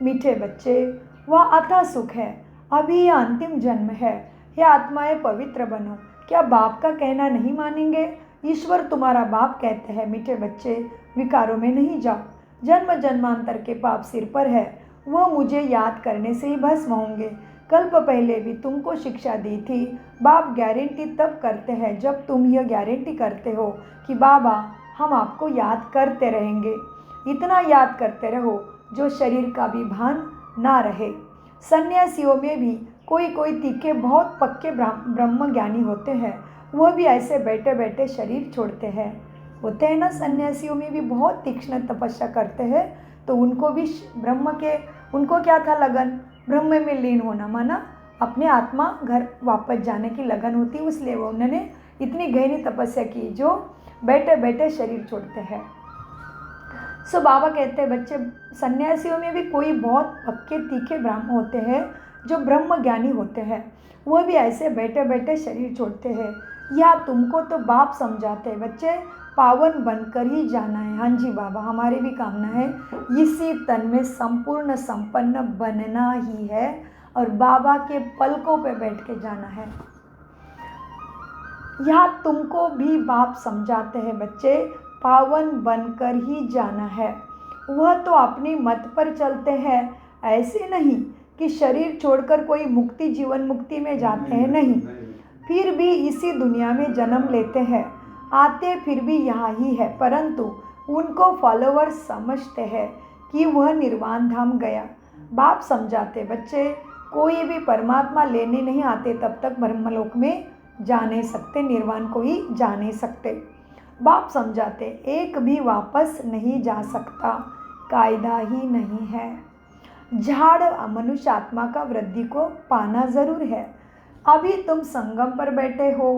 मीठे बच्चे, वह अथा सुख है, अभी यह अंतिम जन्म है। हे आत्माएं पवित्र बनो, क्या बाप का कहना नहीं मानेंगे? ईश्वर तुम्हारा बाप कहते हैं मीठे बच्चे, विकारों में नहीं जाओ। जन्म जन्मांतर के पाप सिर पर है, वह मुझे याद करने से ही भस्म होंगे। कल्प पहले भी तुमको शिक्षा दी थी। बाप गारंटी तब करते हैं जब तुम यह गारंटी करते हो कि बाबा हम आपको याद करते रहेंगे। इतना याद करते रहो जो शरीर का भी भान ना रहे। सन्यासियों में भी कोई तीखे बहुत पक्के ब्रह्म ज्ञानी होते हैं, वह भी ऐसे बैठे बैठे शरीर छोड़ते हैं। होते हैं ना, सन्यासियों में भी बहुत तीक्ष्ण तपस्या करते हैं, तो उनको भी उनको क्या था, लगन ब्रह्म में लीन होना, माना अपने आत्मा घर वापस जाने की लगन होती, इसलिए वो उन्होंने इतनी गहरी तपस्या की जो बैठे बैठे शरीर छोड़ते हैं। सो बाबा कहते हैं बच्चे, सन्यासियों में भी कोई बहुत पक्के तीखे ब्राह्मण होते हैं जो ब्रह्म ज्ञानी होते हैं, वह भी ऐसे बैठे बैठे शरीर छोड़ते हैं। या तुमको तो बाप समझाते हैं बच्चे, पावन बनकर ही जाना है। हाँ जी बाबा, हमारी भी कामना है इसी तन में संपूर्ण संपन्न बनना ही है और बाबा के पलकों पे बैठ के जाना है। यहाँ तुमको भी बाप समझाते हैं बच्चे, पावन बनकर ही जाना है। वह तो अपनी मत पर चलते हैं, ऐसे नहीं कि शरीर छोड़कर कोई मुक्ति जीवन मुक्ति में जाते हैं, नहीं, फिर भी इसी दुनिया में जन्म लेते हैं, आते फिर भी यहाँ ही है, परंतु उनको फॉलोअर्स समझते हैं कि वह निर्वाण धाम गया। बाप समझाते बच्चे, कोई भी परमात्मा लेने नहीं आते तब तक ब्रह्मलोक में जा नहीं सकते, निर्वाण को ही जा नहीं सकते। बाप समझाते एक भी वापस नहीं जा सकता, कायदा ही नहीं है। झाड़ मनुष्य आत्मा का वृद्धि को पाना ज़रूर है। अभी तुम संगम पर बैठे हो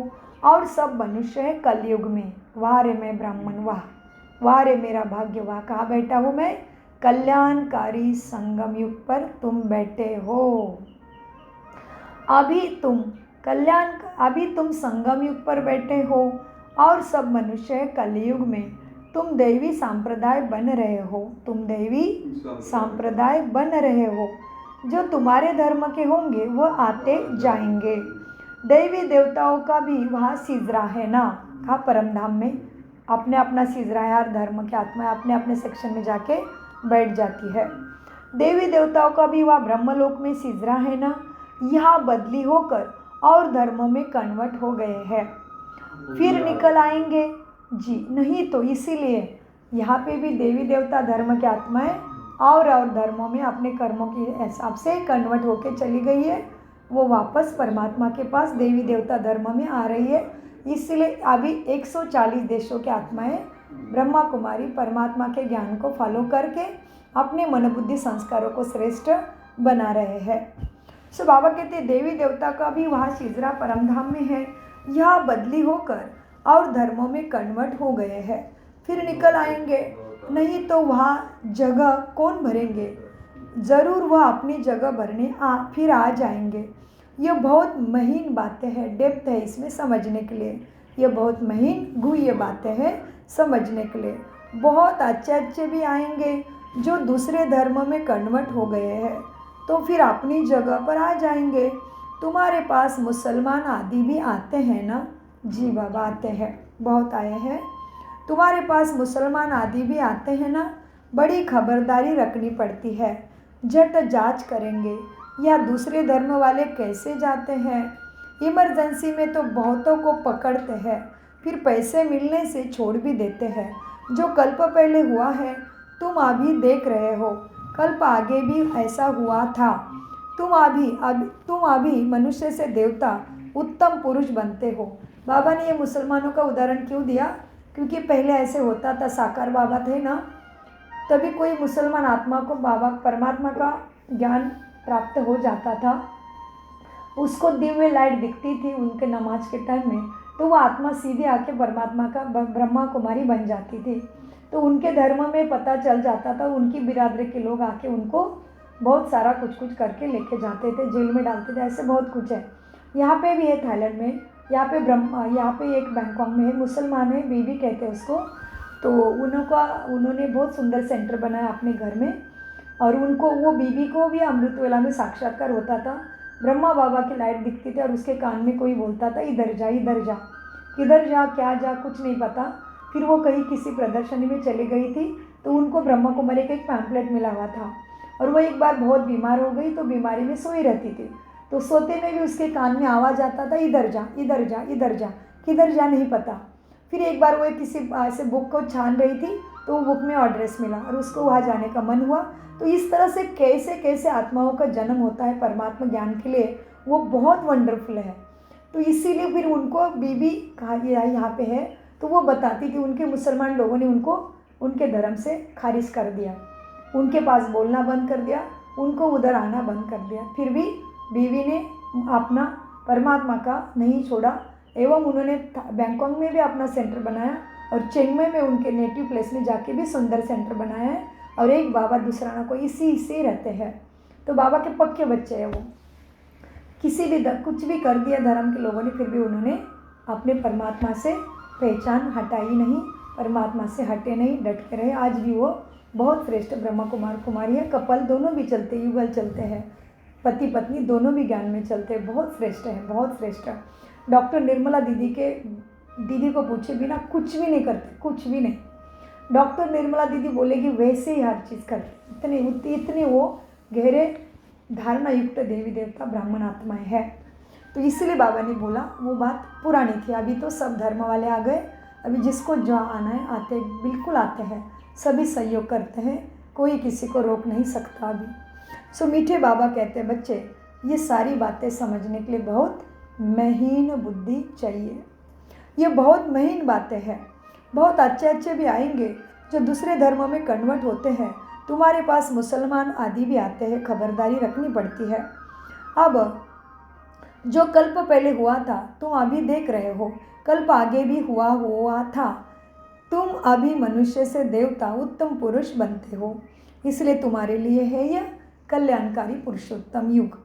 और सब मनुष्य है कलयुग में। वाह रे मैं ब्राह्मण, वाह रे मेरा भाग्य, वाह कहाँ बैठा हूँ मैं, कल्याणकारी संगम युग पर तुम बैठे हो। अभी तुम संगम युग पर बैठे हो और सब मनुष्य है कलयुग में। तुम दैवी संप्रदाय बन रहे हो, तुम दैवी संप्रदाय बन रहे हो। जो तुम्हारे धर्म के होंगे वह आते जाएंगे। दैवी देवताओं का भी वहाँ सिजरा है ना, कहा परम धाम में अपने अपना सिजरा है, हर धर्म की आत्मा अपने अपने सेक्शन में जाके बैठ जाती है। देवी देवताओं का भी वहाँ ब्रह्मलोक में सिजरा है ना, यहाँ बदली होकर और धर्मों में कन्वर्ट हो गए हैं, फिर निकल आएंगे जी, नहीं तो इसीलिए यहाँ पे भी देवी देवता धर्म की आत्माएं और धर्मों में अपने कर्मों के हिसाब से कन्वर्ट होके चली गई है, वो वापस परमात्मा के पास देवी देवता धर्म में आ रही है। इसलिए अभी 140 देशों की आत्माएं ब्रह्मा कुमारी परमात्मा के ज्ञान को फॉलो करके अपने मन बुद्धि संस्कारों को श्रेष्ठ बना रहे हैं। सो बाबा कहते हैं देवी देवता का भी वहाँ शिजरा परमधाम में है, यह बदली होकर और धर्मों में कन्वर्ट हो गए हैं, फिर निकल आएंगे, नहीं तो वहाँ जगह कौन भरेंगे, ज़रूर वह अपनी जगह भरने फिर आ जाएंगे। ये बहुत महीन बातें हैं, डेप्थ है इसमें समझने के लिए, ये बहुत महीन गुह्य बातें हैं समझने के लिए। बहुत अच्छे भी आएंगे जो दूसरे धर्म में कन्वर्ट हो गए हैं, तो फिर अपनी जगह पर आ जाएंगे। तुम्हारे पास मुसलमान आदि भी आते हैं ना? जी बाबा आते हैं, बहुत आए हैं। तुम्हारे पास मुसलमान आदि भी आते हैं ना? बड़ी खबरदारी रखनी पड़ती है, झट जांच करेंगे या दूसरे धर्म वाले कैसे जाते हैं। इमरजेंसी में तो बहुतों को पकड़ते हैं, फिर पैसे मिलने से छोड़ भी देते हैं। जो कल्प पहले हुआ है तुम अभी देख रहे हो, कल्प आगे भी ऐसा हुआ था। तुम अभी मनुष्य से देवता उत्तम पुरुष बनते हो। बाबा ने ये मुसलमानों का उदाहरण क्यों दिया? क्योंकि पहले ऐसे होता था, साकार बाबा थे ना, तभी कोई मुसलमान आत्मा को बाबा परमात्मा का ज्ञान प्राप्त हो जाता था, उसको दिव्य लाइट दिखती थी उनके नमाज के टाइम में, तो वो आत्मा सीधे आके परमात्मा का ब्रह्मा कुमारी बन जाती थी। तो उनके धर्म में पता चल जाता था, उनकी बिरादरी के लोग आके उनको बहुत सारा कुछ करके लेके जाते थे, जेल में डालते थे, ऐसे बहुत कुछ है। यहाँ पे भी है थाईलैंड में, यहाँ पे एक बैंकॉक में है, मुसलमान है, बीबी कहते हैं उसको। तो उन्होंने बहुत सुंदर सेंटर बनाया अपने घर में, और उनको वो बीबी को भी अमृत वेला में साक्षात्कार होता था, ब्रह्मा बाबा की लाइट दिखती थी और उसके कान में कोई बोलता था इधर जा इधर जा, किधर जा क्या जा कुछ नहीं पता। फिर वो कहीं किसी प्रदर्शनी में चली गई थी, तो उनको ब्रह्मा कुमारी का एक पैम्पलेट मिला हुआ था, और वो एक बार बहुत बीमार हो गई, तो बीमारी में सोई रहती थी। तो सोते में भी उसके कान में आवाज़ आता था इधर जा इधर जा इधर जा, किधर जा नहीं पता। फिर एक बार वो किसी ऐसे बुक को छान रही थी, तो वो बुक में एड्रेस मिला और उसको वहाँ जाने का मन हुआ। तो इस तरह से कैसे कैसे आत्माओं का जन्म होता है परमात्मा ज्ञान के लिए, वो बहुत वंडरफुल है। तो इसीलिए फिर उनको बीबी कहा यहाँ पे है, तो वो बताती थी उनके मुसलमान लोगों ने उनको उनके धर्म से खारिज कर दिया, उनके पास बोलना बंद कर दिया, उनको उधर आना बंद कर दिया। फिर भी बीवी ने अपना परमात्मा का नहीं छोड़ा, एवं उन्होंने बैंकॉक में भी अपना सेंटर बनाया, और चेन्नई में उनके नेटिव प्लेस में जाके भी सुंदर सेंटर बनाया है। और एक बाबा दूसरा ना कोई इसी से रहते हैं। तो बाबा के पक्के बच्चे हैं वो, किसी भी कुछ भी कर दिया धर्म के लोगों ने, फिर भी उन्होंने अपने परमात्मा से पहचान हटाई नहीं, परमात्मा से हटे नहीं, डट के रहे। आज भी वो बहुत श्रेष्ठ ब्रह्मा कुमार कुमारी है, कपल दोनों भी चलते, युगल चलते हैं, पति पत्नी दोनों भी ज्ञान में चलते हैं, बहुत श्रेष्ठ है, बहुत श्रेष्ठ है। डॉक्टर निर्मला दीदी को पूछे बिना कुछ भी नहीं करते, कुछ भी नहीं। डॉक्टर निर्मला दीदी बोलेगी वैसे ही हर चीज़ करते, इतने वो गहरे धारणा युक्त देवी देवता ब्राह्मण आत्माएं हैं। तो इसलिए बाबा ने बोला वो बात पुरानी थी, अभी तो सब धर्म वाले आ गए, अभी जिसको जहाँ आना है आते, बिल्कुल आते हैं, सभी सहयोग करते हैं, कोई किसी को रोक नहीं सकता अभी। सो मीठे बाबा कहते हैं बच्चे, ये सारी बातें समझने के लिए बहुत महीन बुद्धि चाहिए, ये बहुत महीन बातें हैं। बहुत अच्छे भी आएंगे जो दूसरे धर्मों में कन्वर्ट होते हैं, तुम्हारे पास मुसलमान आदि भी आते हैं, खबरदारी रखनी पड़ती है। अब जो कल्प पहले हुआ था तुम अभी देख रहे हो, कल्प आगे भी हुआ था। तुम अभी मनुष्य से देवता उत्तम पुरुष बनते हो, इसलिए तुम्हारे लिए है यह कल्याणकारी पुरुषोत्तम युग।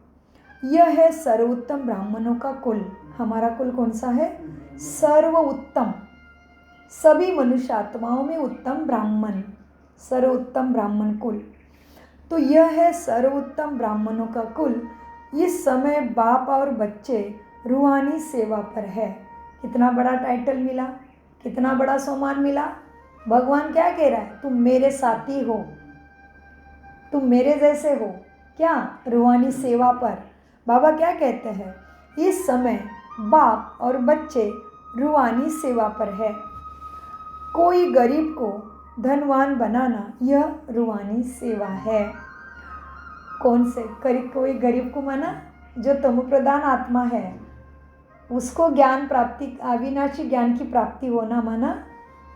यह है सर्वोत्तम ब्राह्मणों का कुल। हमारा कुल कौन सा है? सर्व उत्तम, सभी मनुष्य आत्माओं में उत्तम ब्राह्मण, सर्वोत्तम ब्राह्मण कुल। तो यह है सर्वोत्तम ब्राह्मणों का कुल। इस समय बाप और बच्चे रूहानी सेवा पर है। कितना बड़ा टाइटल मिला, कितना बड़ा सम्मान मिला। भगवान क्या कह रहा है? तुम मेरे साथी हो, तुम मेरे जैसे हो। क्या? रूहानी सेवा पर। बाबा क्या कहते हैं? इस समय बाप और बच्चे रूहानी सेवा पर है। कोई गरीब को धनवान बनाना यह रूहानी सेवा है। कौन से? कोई गरीब को माना जो तमो प्रधान आत्मा है, उसको ज्ञान प्राप्ति, अविनाशी ज्ञान की प्राप्ति होना माना।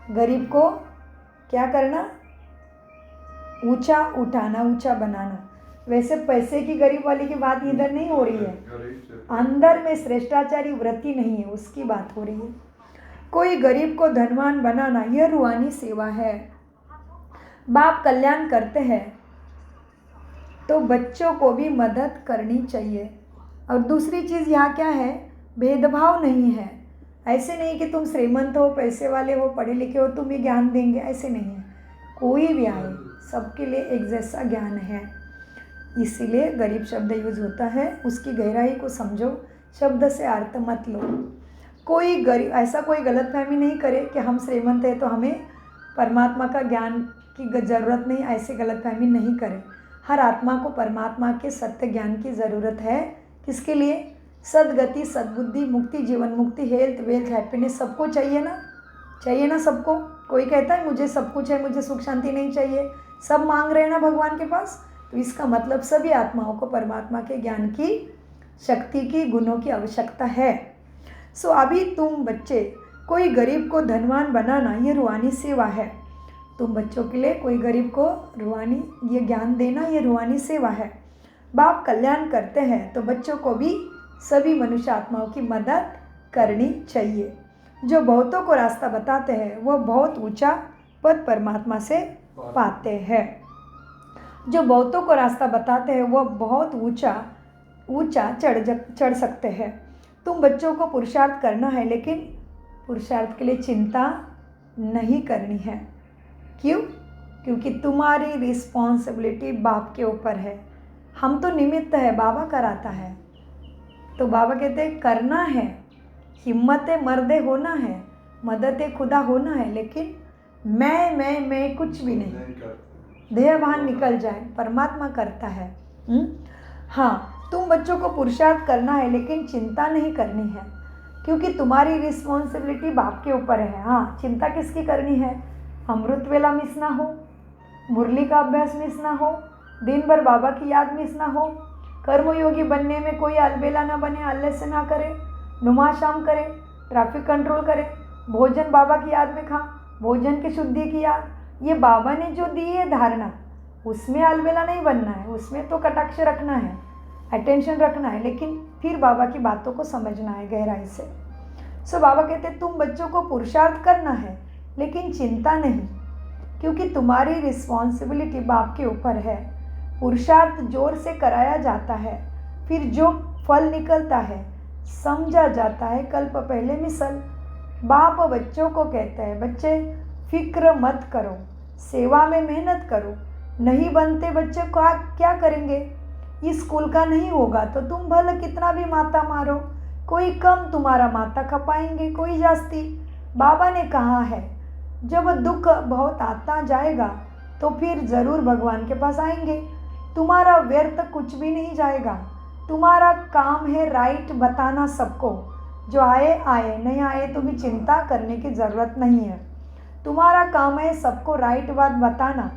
गरीब को क्या करना? ऊंचा उठाना, ऊंचा बनाना। वैसे पैसे की गरीब वाली की बात इधर नहीं हो रही है, गरीब से अंदर में श्रेष्ठाचारी वृत्ति नहीं है उसकी बात हो रही है। कोई गरीब को धनवान बनाना यह रूहानी सेवा है। बाप कल्याण करते हैं तो बच्चों को भी मदद करनी चाहिए। और दूसरी चीज़ यहाँ क्या है, भेदभाव नहीं है। ऐसे नहीं कि तुम श्रीमंत हो, पैसे वाले हो, पढ़े लिखे हो, तुम ही ज्ञान देंगे, ऐसे नहीं है। कोई भी आए सबके लिए एक जैसा ज्ञान है। इसीलिए गरीब शब्द यूज होता है, उसकी गहराई को समझो, शब्द से अर्थ मत लो। कोई गरीब ऐसा कोई गलतफहमी नहीं करे कि हम श्रीमंत हैं तो हमें परमात्मा का ज्ञान की ज़रूरत नहीं, ऐसे गलतफहमी नहीं करे। हर आत्मा को परमात्मा के सत्य ज्ञान की ज़रूरत है। किसके लिए? सद्गति, सद्बुद्धि, मुक्ति, जीवन मुक्ति, हेल्थ, वेल्थ, हैप्पीनेस, सबको चाहिए ना, चाहिए ना सबको। कोई कहता है मुझे सब कुछ है, मुझे सुख शांति नहीं चाहिए, सब मांग रहे हैं ना भगवान के पास। तो इसका मतलब सभी आत्माओं को परमात्मा के ज्ञान की, शक्ति की, गुणों की आवश्यकता है। सो अभी तुम बच्चे, कोई गरीब को धनवान बनाना ये रूहानी सेवा है। तुम बच्चों के लिए कोई गरीब को रूहानी ये ज्ञान देना ये रूहानी सेवा है। बाप कल्याण करते हैं तो बच्चों को भी सभी मनुष्य आत्माओं की मदद करनी चाहिए। जो बहुतों को रास्ता बताते हैं वह बहुत ऊंचा पद परमात्मा से पाते हैं। जो बहुतों को रास्ता बताते हैं वह बहुत ऊंचा चढ़ सकते हैं। तुम बच्चों को पुरुषार्थ करना है, लेकिन पुरुषार्थ के लिए चिंता नहीं करनी है। क्यों? क्योंकि तुम्हारी रिस्पॉन्सिबिलिटी बाप के ऊपर है। हम तो निमित्त है, बाबा कराता है। तो बाबा कहते हैं करना है, हिम्मत मर्दे होना है, मदद खुदा होना है, लेकिन मैं कुछ भी नहीं, देह भान निकल जाए, परमात्मा करता है। हाँ, तुम बच्चों को पुरुषार्थ करना है, लेकिन चिंता नहीं करनी है, क्योंकि तुम्हारी रिस्पॉन्सिबिलिटी बाप के ऊपर है। हाँ, चिंता किसकी करनी है? अमृत वेला मिस ना हो, मुरली का अभ्यास मिस ना हो, दिन भर बाबा की याद मिस ना हो, कर्मयोगी बनने में कोई अलबेला ना बने, आलस्य ना करे, नुमाज शाम करे, ट्रैफिक कंट्रोल करे, भोजन बाबा की याद में खा, भोजन की शुद्धि की याद, ये बाबा ने जो दी है धारणा, उसमें अलबेला नहीं बनना है, उसमें तो कटाक्ष रखना है, अटेंशन रखना है, लेकिन फिर बाबा की बातों को समझना है गहराई से। सो बाबा कहते हैं तुम बच्चों को पुरुषार्थ करना है, लेकिन चिंता नहीं, क्योंकि तुम्हारी रिस्पॉन्सिबिलिटी बाप के ऊपर है। पुरुषार्थ जोर से कराया जाता है, फिर जो फल निकलता है समझा जाता है कल्प पहले मिसल। बाप बच्चों को कहते हैं बच्चे फिक्र मत करो, सेवा में मेहनत करो, नहीं बनते बच्चे क्या करेंगे? इस स्कूल का नहीं होगा तो तुम भले कितना भी माता मारो, कोई कम तुम्हारा माता खपाएंगे, कोई जास्ती। बाबा ने कहा है जब दुख बहुत आता जाएगा तो फिर ज़रूर भगवान के पास आएंगे। तुम्हारा व्यर्थ कुछ भी नहीं जाएगा। तुम्हारा काम है राइट बताना सबको, जो आए आए, नहीं आए तो भी चिंता करने की ज़रूरत नहीं है। तुम्हारा काम है सबको राइट बात बताना।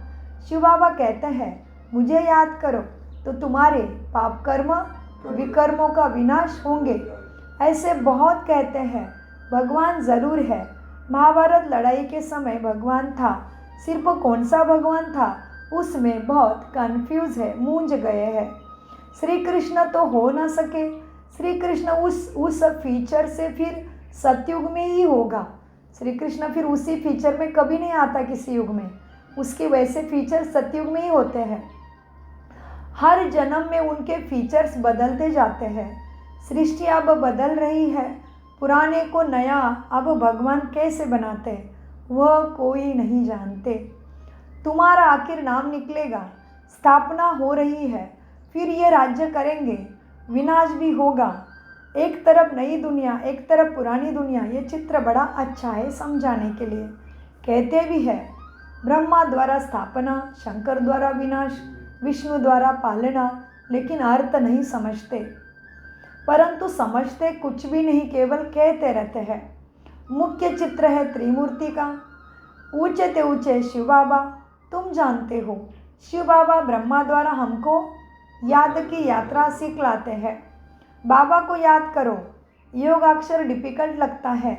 शिव बाबा कहते हैं मुझे याद करो तो तुम्हारे पाप कर्म विकर्मों का विनाश होंगे। ऐसे बहुत कहते हैं, भगवान ज़रूर है। महाभारत लड़ाई के समय भगवान था, सिर्फ कौन सा भगवान था उसमें बहुत कंफ्यूज है, मूंझ गए हैं। श्री कृष्ण तो हो ना सके, श्री कृष्ण उस फीचर से फिर सतयुग में ही होगा। श्री कृष्ण फिर उसी फीचर में कभी नहीं आता किसी युग में, उसके वैसे फीचर सतयुग में ही होते हैं। हर जन्म में उनके फीचर्स बदलते जाते हैं। सृष्टि अब बदल रही है, पुराने को नया अब भगवान कैसे बनाते वह कोई नहीं जानते। तुम्हारा आखिर नाम निकलेगा, स्थापना हो रही है, फिर ये राज्य करेंगे, विनाश भी होगा। एक तरफ नई दुनिया, एक तरफ पुरानी दुनिया। ये चित्र बड़ा अच्छा है समझाने के लिए। कहते भी है ब्रह्मा द्वारा स्थापना, शंकर द्वारा विनाश, विष्णु द्वारा पालना, लेकिन अर्थ नहीं समझते। परंतु समझते कुछ भी नहीं, केवल कहते रहते हैं। मुख्य चित्र है त्रिमूर्ति का। ऊंचे ते ऊंचे शिव बाबा, तुम जानते हो शिव बाबा ब्रह्मा द्वारा हमको याद की यात्रा सिखलाते हैं। बाबा को याद करो। योग अक्षर डिफिकल्ट लगता है,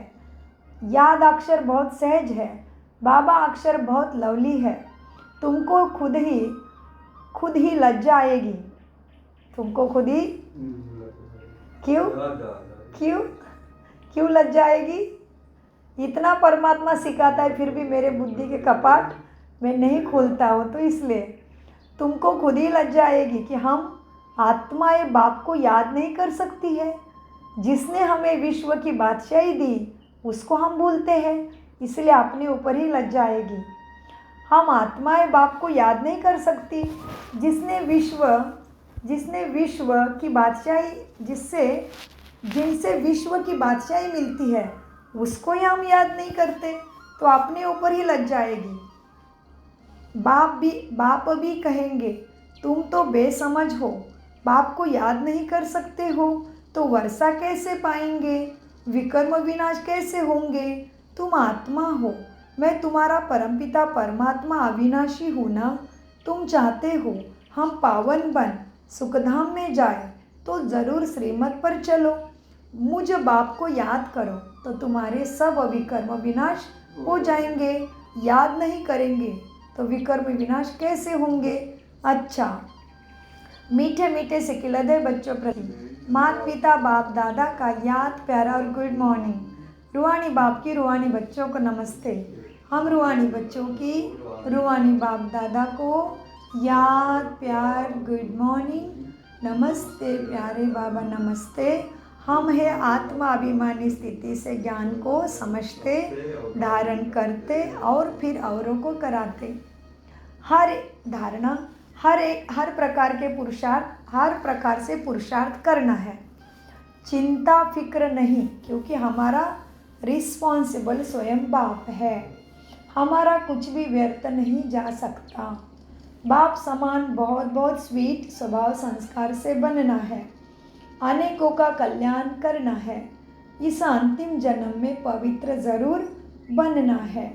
याद अक्षर बहुत सहज है। बाबा अक्षर बहुत लवली है। तुमको खुद ही खुद ही लज्जा आएगी, तुमको खुद ही। क्यों क्यों क्यों लज्जा आएगी? इतना परमात्मा सिखाता है फिर भी मेरे बुद्धि के कपाट मैं नहीं खोलता हूँ, तो इसलिए तुमको खुद ही लज्जा आएगी कि हम आत्माएं बाप को याद नहीं कर सकती है। जिसने हमें विश्व की बादशाही दी उसको हम भूलते हैं, इसलिए अपने ऊपर ही लज्जा आएगी। हम आत्माएं बाप को याद नहीं कर सकती, जिसने विश्व की बादशाही जिनसे विश्व की बादशाही मिलती है उसको ही हम याद नहीं करते, तो अपने ऊपर ही लज्जा आएगी। बाप भी कहेंगे तुम तो बेसमझ हो, बाप को याद नहीं कर सकते हो तो वर्षा कैसे पाएंगे, विकर्म विनाश कैसे होंगे, तुम आत्मा हो, मैं तुम्हारा परमपिता परमात्मा अविनाशी हूँ ना। तुम चाहते हो हम पावन बन सुखधाम में जाए तो ज़रूर श्रीमत पर चलो, मुझ बाप को याद करो तो तुम्हारे सब विकर्म विनाश हो जाएंगे। याद नहीं करेंगे तो विकर्म विनाश कैसे होंगे। अच्छा, मीठे मीठे से खिलते बच्चों प्रति माता पिता बाप दादा का याद प्यारा और गुड मॉर्निंग। रूहानी बाप की रूहानी बच्चों को नमस्ते। हम रूहानी बच्चों की रूहानी बाप दादा को याद प्यार गुड मॉर्निंग नमस्ते प्यारे बाबा नमस्ते। हम है आत्मा अभिमानी स्थिति से ज्ञान को समझते, धारण करते और फिर औरों को कराते। हर धारणा हर प्रकार से पुरुषार्थ करना है। चिंता फिक्र नहीं, क्योंकि हमारा रिस्पॉन्सिबल स्वयं बाप है। हमारा कुछ भी व्यर्थ नहीं जा सकता। बाप समान बहुत बहुत स्वीट स्वभाव संस्कार से बनना है, अनेकों का कल्याण करना है। इस अंतिम जन्म में पवित्र जरूर बनना है।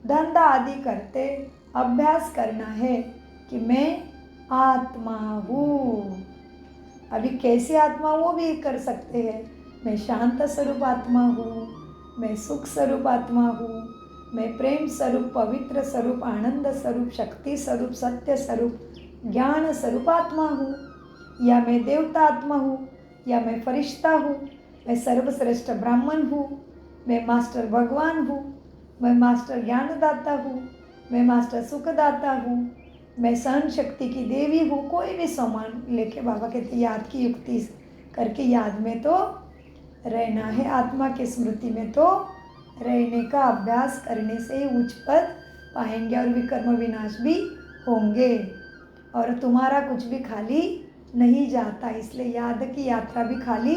धंधा आदि करते अभ्यास करना है कि मैं आत्मा हूँ। अभी कैसे आत्मा वो भी कर सकते हैं। मैं शांत स्वरूप आत्मा हूँ, मैं सुख स्वरूप आत्मा हूँ, मैं प्रेम स्वरूप पवित्र स्वरूप आनंद स्वरूप शक्ति स्वरूप सत्य स्वरूप ज्ञान स्वरूप आत्मा हूँ, या मैं देवता आत्मा हूँ, या मैं फरिश्ता हूँ, मैं सर्वश्रेष्ठ ब्राह्मण हूँ, मैं मास्टर भगवान हूँ, मैं मास्टर ज्ञानदाता हूँ, मैं मास्टर सुखदाता हूँ, मैं सहन शक्ति की देवी हूँ। कोई भी सामान लेके बाबा कहते याद की युक्ति करके याद में तो रहना है, आत्मा की स्मृति में तो रहने का अभ्यास करने से ही उच्च पद पाएंगे और विकर्म विनाश भी होंगे और तुम्हारा कुछ भी खाली नहीं जाता। इसलिए याद की यात्रा भी खाली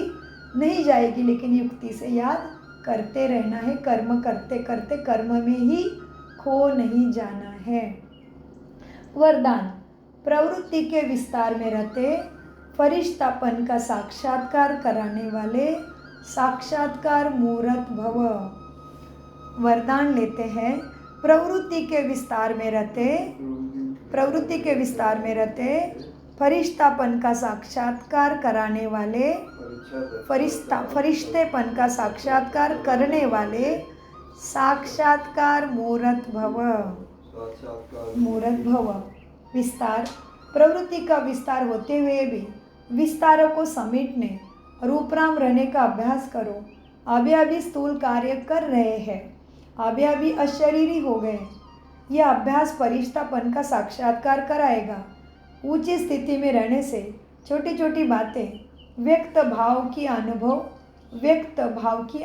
नहीं जाएगी, लेकिन युक्ति से याद करते रहना है। कर्म करते करते कर्म में ही खो नहीं जाना है। वरदान, प्रवृत्ति के विस्तार में रहते फरिश्तापन का साक्षात्कार कराने वाले साक्षात्कार मूर्त भव। वरदान लेते हैं, प्रवृत्ति के विस्तार में रहते फरिश्तापन का साक्षात्कार कराने वाले फरिश्तेपन का साक्षात्कार करने वाले साक्षात्कार मूर्त भव। विस्तार, प्रवृत्ति का विस्तार होते हुए भी विस्तारों को समेटने और उपराम रहने का अभ्यास करो। अभी स्थूल कार्य कर रहे हैं, अभी अशरीरी हो गए। यह अभ्यास फरिश्तापन का साक्षात्कार कराएगा। ऊंची स्थिति में रहने से छोटी छोटी बातें व्यक्त भाव की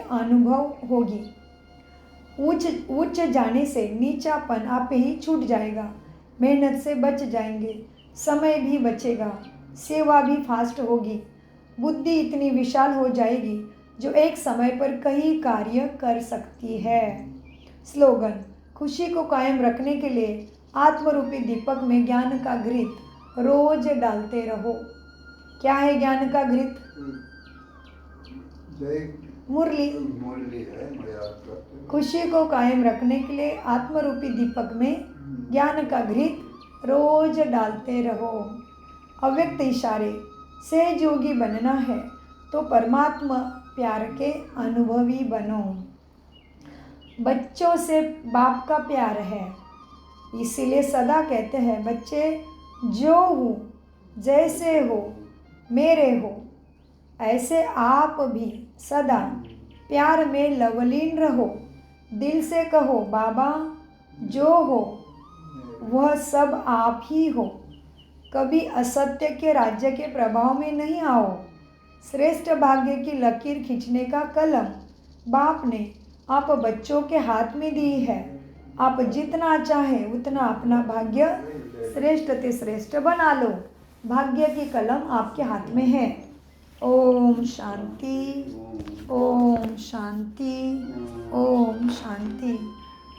अनुभव होगी। उच्च जाने से नीचापन आप ही छूट जाएगा। मेहनत से बच जाएंगे, समय भी बचेगा, सेवा भी फास्ट होगी। बुद्धि इतनी विशाल हो जाएगी जो एक समय पर कई कार्य कर सकती है। स्लोगन, खुशी को कायम रखने के लिए आत्मरूपी दीपक में ज्ञान का घृत रोज डालते रहो। क्या है ज्ञान का घृत? मुरली है। खुशी को कायम रखने के लिए आत्मरूपी दीपक में ज्ञान का घृत रोज डालते रहो। अव्यक्त इशारे, सहज योगी बनना है तो परमात्मा प्यार के अनुभवी बनो। बच्चों से बाप का प्यार है, इसीलिए सदा कहते हैं बच्चे जो हूँ जैसे हो मेरे हो, ऐसे आप भी सदा प्यार में लवलीन रहो। दिल से कहो बाबा जो हो वह सब आप ही हो। कभी असत्य के राज्य के प्रभाव में नहीं आओ। श्रेष्ठ भाग्य की लकीर खींचने का कलम बाप ने आप बच्चों के हाथ में दी है। आप जितना चाहे उतना अपना भाग्य श्रेष्ठ से श्रेष्ठ बना लो। भाग्य की कलम आपके हाथ में है। ओम शांति, ओम शांति, ओम शांति।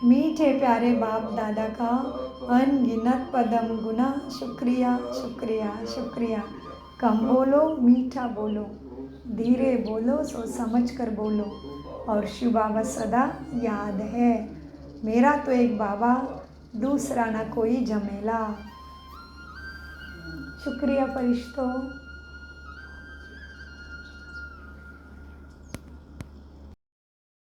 मीठे प्यारे बाप दादा का अनगिनत पदम गुना शुक्रिया शुक्रिया शुक्रिया। कम बोलो, मीठा बोलो, धीरे बोलो, सोच समझ कर बोलो, और शिव बाबा सदा याद है। मेरा तो एक बाबा, दूसरा ना कोई झमेला। शुक्रिया फरिश्तों।